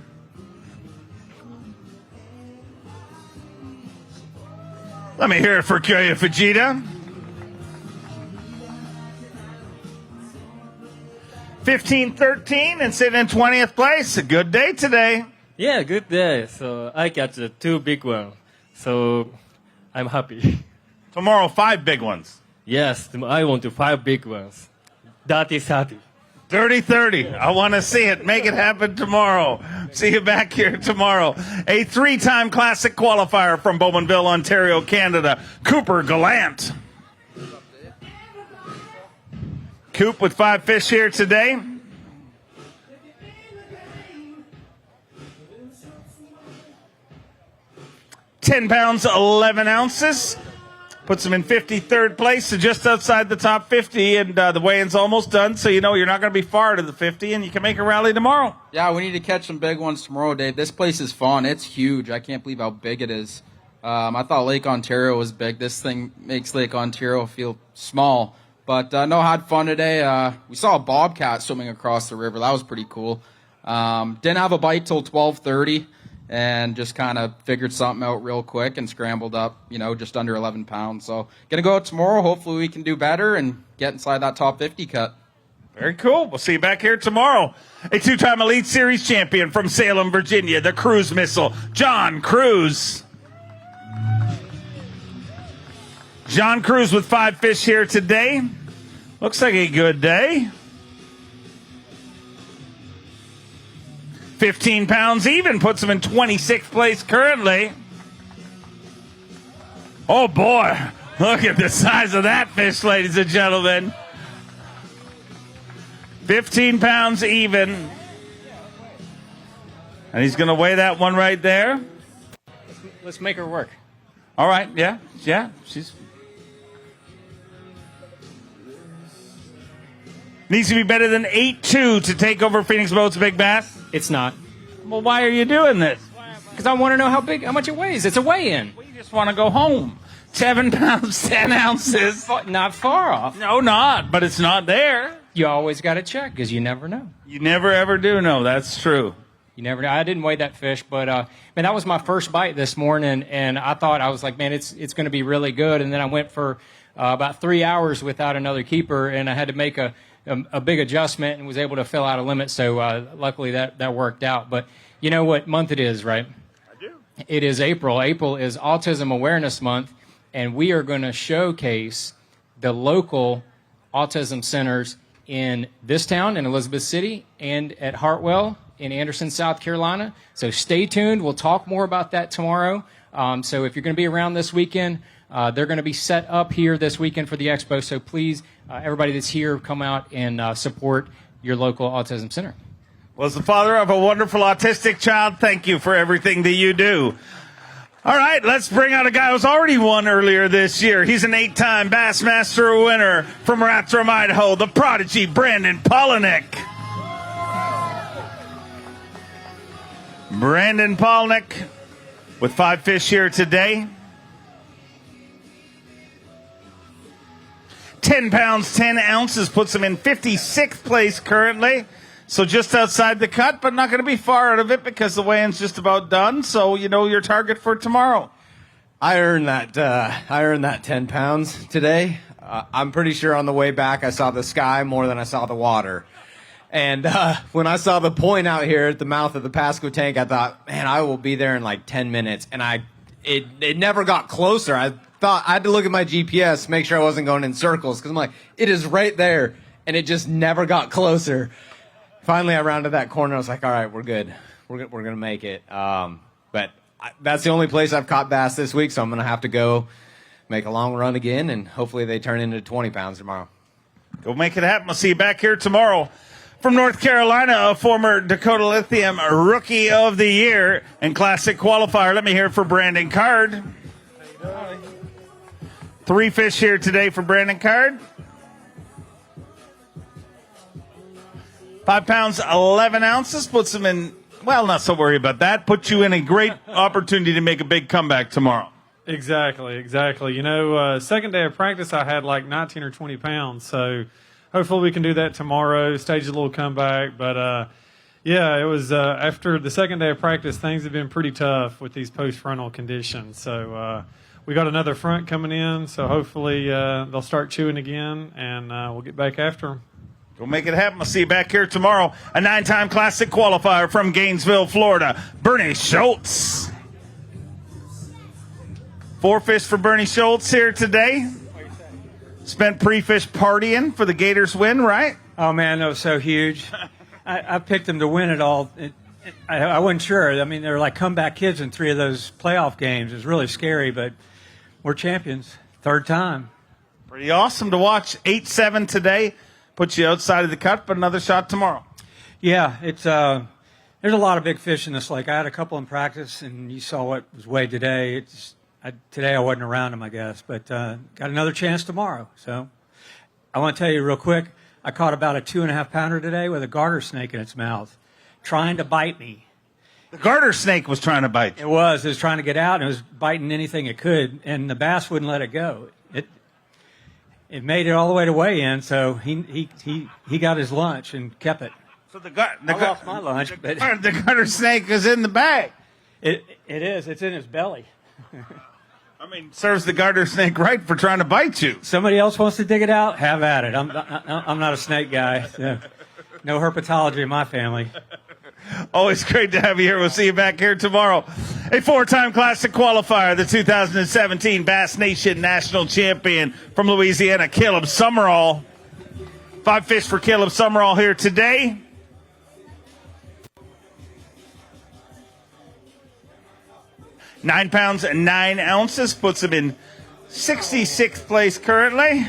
Let me hear it for Kyoya Fujita. 15-13 and sitting in 20th place. A good day today. Yeah, good day. So I got the 2 big ones. So I'm happy. Tomorrow, 5 big ones. Yes, I want 5 big ones. That is happy. 30-30. I want to see it. Make it happen tomorrow. See you back here tomorrow. A 3-time Classic qualifier from Bowmanville, Ontario, Canada, Cooper Gallant. Coop with 5 fish here today. £10, 11 ounces. Puts him in 53rd place, so just outside the top 50, and the weigh-in's almost done, so you know you're not going to be far to the 50, and you can make a rally tomorrow. Yeah, we need to catch some big ones tomorrow, Dave. This place is fun. It's huge. I can't believe how big it is. I thought Lake Ontario was big. This thing makes Lake Ontario feel small. But no, had fun today. We saw a bobcat swimming across the river. That was pretty cool. Didn't have a bite till 12:30. And just kind of figured something out real quick and scrambled up, just under 11 pounds. So going to go out tomorrow. Hopefully we can do better and get inside that top 50 cut. Very cool. We'll see you back here tomorrow. A 2-time Elite Series champion from Salem, Virginia, the cruise missile, John Cruz. John Cruz with 5 fish here today. Looks like a good day. 15 pounds even, puts him in 26th place currently. Oh boy, look at the size of that fish, ladies and gentlemen. 15 pounds even. And he's going to weigh that one right there. Let's make her work. All right, yeah, she's... Needs to be better than 8-2 to take over Phoenix Boats Big Bass. It's not. Well, why are you doing this? Because I want to know how much it weighs. It's a weigh-in. You just want to go home. 7 pounds, 10 ounces. Not far off. No, not, but it's not there. You always got to check because you never know. You never, ever do know. That's true. You never know. I didn't weigh that fish, but man, that was my first bite this morning, and I thought, I was like, man, it's going to be really good. And then I went for about 3 hours without another keeper, and I had to make a big adjustment and was able to fill out a limit. So luckily that worked out. But you know what month it is, right? I do. It is April. April is Autism Awareness Month, and we are going to showcase the local autism centers in this town, in Elizabeth City, and at Hartwell in Anderson, South Carolina. So stay tuned. We'll talk more about that tomorrow. So if you're going to be around this weekend, they're going to be set up here this weekend for the expo. So please, everybody that's here, come out and support your local autism center. Well, as the father of a wonderful autistic child, thank you for everything that you do. All right, let's bring out a guy who's already won earlier this year. He's an 8-time Bassmaster winner from Rathdrum, Idaho, the prodigy Brandon Polnick. Brandon Polnick with 5 fish here today. 10 pounds, 10 ounces puts him in 56th place currently. So just outside the cut, but not going to be far out of it because the weigh-in's just about done. So you know your target for tomorrow. I earned that 10 pounds today. I'm pretty sure on the way back I saw the sky more than I saw the water. And when I saw the point out here at the mouth of the Pasquotank, I thought, man, I will be there in like 10 minutes. And it never got closer. I thought I had to look at my GPS, make sure I wasn't going in circles, because I'm like, it is right there. And it just never got closer. Finally, I rounded that corner. I was like, all right, we're good. We're going to make it. But that's the only place I've caught bass this week, so I'm going to have to go make a long run again, and hopefully they turn into 20 pounds tomorrow. Go make it happen. We'll see you back here tomorrow. From North Carolina, a former Dakota Lithium Rookie of the Year and Classic Qualifier. Let me hear it for Brandon Card. 3 fish here today for Brandon Card. 5 pounds, 11 ounces. Puts him in, well, not so worried about that. Puts you in a great opportunity to make a big comeback tomorrow. Exactly. You know, second day of practice, I had like 19 or 20 pounds. So hopefully we can do that tomorrow, stage a little comeback. But, yeah, it was after the second day of practice, things have been pretty tough with these post-frontal conditions. So we got another front coming in, so hopefully they'll start chewing again, and we'll get back after them. We'll make it happen. We'll see you back here tomorrow. A 9-time Classic Qualifier from Gainesville, Florida, Bernie Schultz. 4 fish for Bernie Schultz here today. Spent pre-fish partying for the Gators win, right? Oh, man, that was so huge. I picked them to win it all. I wasn't sure. I mean, they're like comeback kids in 3 of those playoff games. It was really scary, but we're champions. 3rd time. Pretty awesome to watch. 8-7 today. Puts you outside of the cut, but another shot tomorrow. Yeah, it's there's a lot of big fish in this lake. I had a couple in practice, and you saw what was weighed today. Today I wasn't around them, I guess, but got another chance tomorrow. So I want to tell you real quick, I caught about a 2.5 pounder today with a garter snake in its mouth, trying to bite me. The garter snake was trying to bite you. It was trying to get out, and it was biting anything it could, and the bass wouldn't let it go. It made it all the way to weigh-in, so he got his lunch and kept it. So I lost my lunch, but the garter snake is in the bag. It is. It's in his belly. I mean, serves the garter snake right for trying to bite you. Somebody else wants to dig it out? Have at it. I'm not a snake guy. No herpetology in my family. Always great to have you here. We'll see you back here tomorrow. A 4-time Classic Qualifier, the 2017 Bass Nation National Champion from Louisiana, Caleb Summerall. 5 fish for Caleb Summerall here today. Nine pounds and 9 ounces puts him in 66th place currently.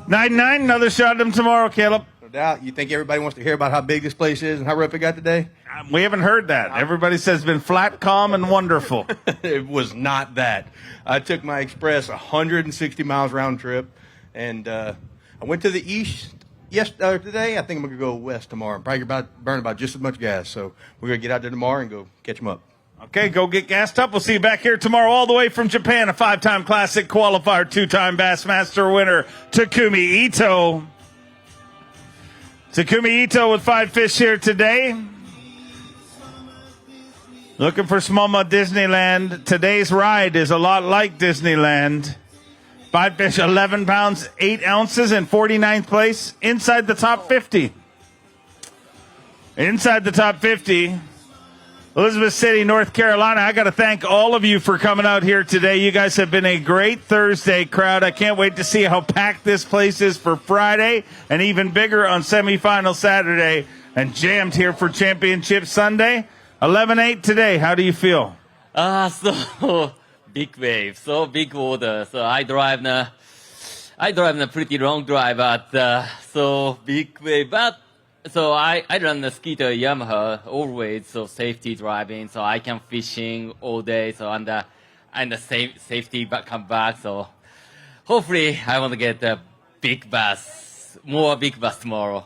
Nine, another shot at him tomorrow, Caleb. No doubt. You think everybody wants to hear about how big this place is and how rough it got today? We haven't heard that. Everybody says it's been flat, calm, and wonderful. It was not that. I took my Express 160 miles round trip, and I went to the east today. I think I'm going to go west tomorrow. I'm probably burn about just as much gas. So we're going to get out there tomorrow and go catch them up. Okay, go get gassed up. We'll see you back here tomorrow all the way from Japan. A 5-time Classic Qualifier, 2-time Bassmaster winner, Takumi Ito. Takumi Ito with 5 fish here today. Looking for smallmouth Disneyland. Today's ride is a lot like Disneyland. 5 fish, 11 pounds, 8 ounces, in 49th place. Inside the top 50. Inside the top 50. Elizabeth City, North Carolina. I got to thank all of you for coming out here today. You guys have been a great Thursday crowd. I can't wait to see how packed this place is for Friday and even bigger on semifinal Saturday and jammed here for Championship Sunday. 11-8 today. How do you feel? So big wave, so big water. So I drive a pretty long drive, but so big wave. But so I run the Skeeter Yamaha always, so safety driving, so I can fishing all day. So I'm the safety come back. So hopefully I want to get a big bass, more big bass tomorrow.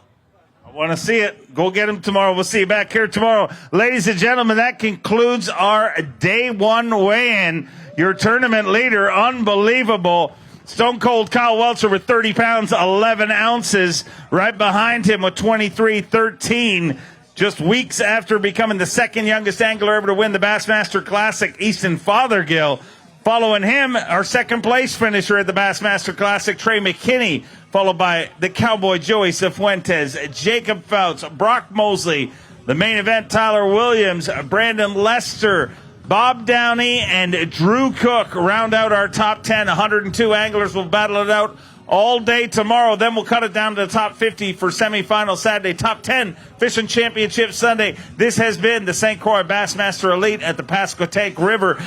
I want to see it. Go get him tomorrow. We'll see you back here tomorrow. Ladies and gentlemen, that concludes our day 1 weigh-in. Your tournament leader, unbelievable. Stone Cold Kyle Welcher with 30 pounds, 11 ounces. Right behind him with 23-13. Just weeks after becoming the second youngest angler ever to win the Bassmaster Classic, Easton Fothergill. Following him, our second place finisher at the Bassmaster Classic, Trey McKinney, followed by the Cowboy Joey Cifuentes, Jacob Foutz, Brock Mosley. The main event, Tyler Williams, Brandon Lester, Bob Downey, and Drew Cook round out our top 10. 102 anglers will battle it out all day tomorrow. Then we'll cut it down to the top 50 for semifinal Saturday. Top 10 Fishing Championship Sunday. This has been the St. Croix Bassmaster Elite at the Pasquotank River.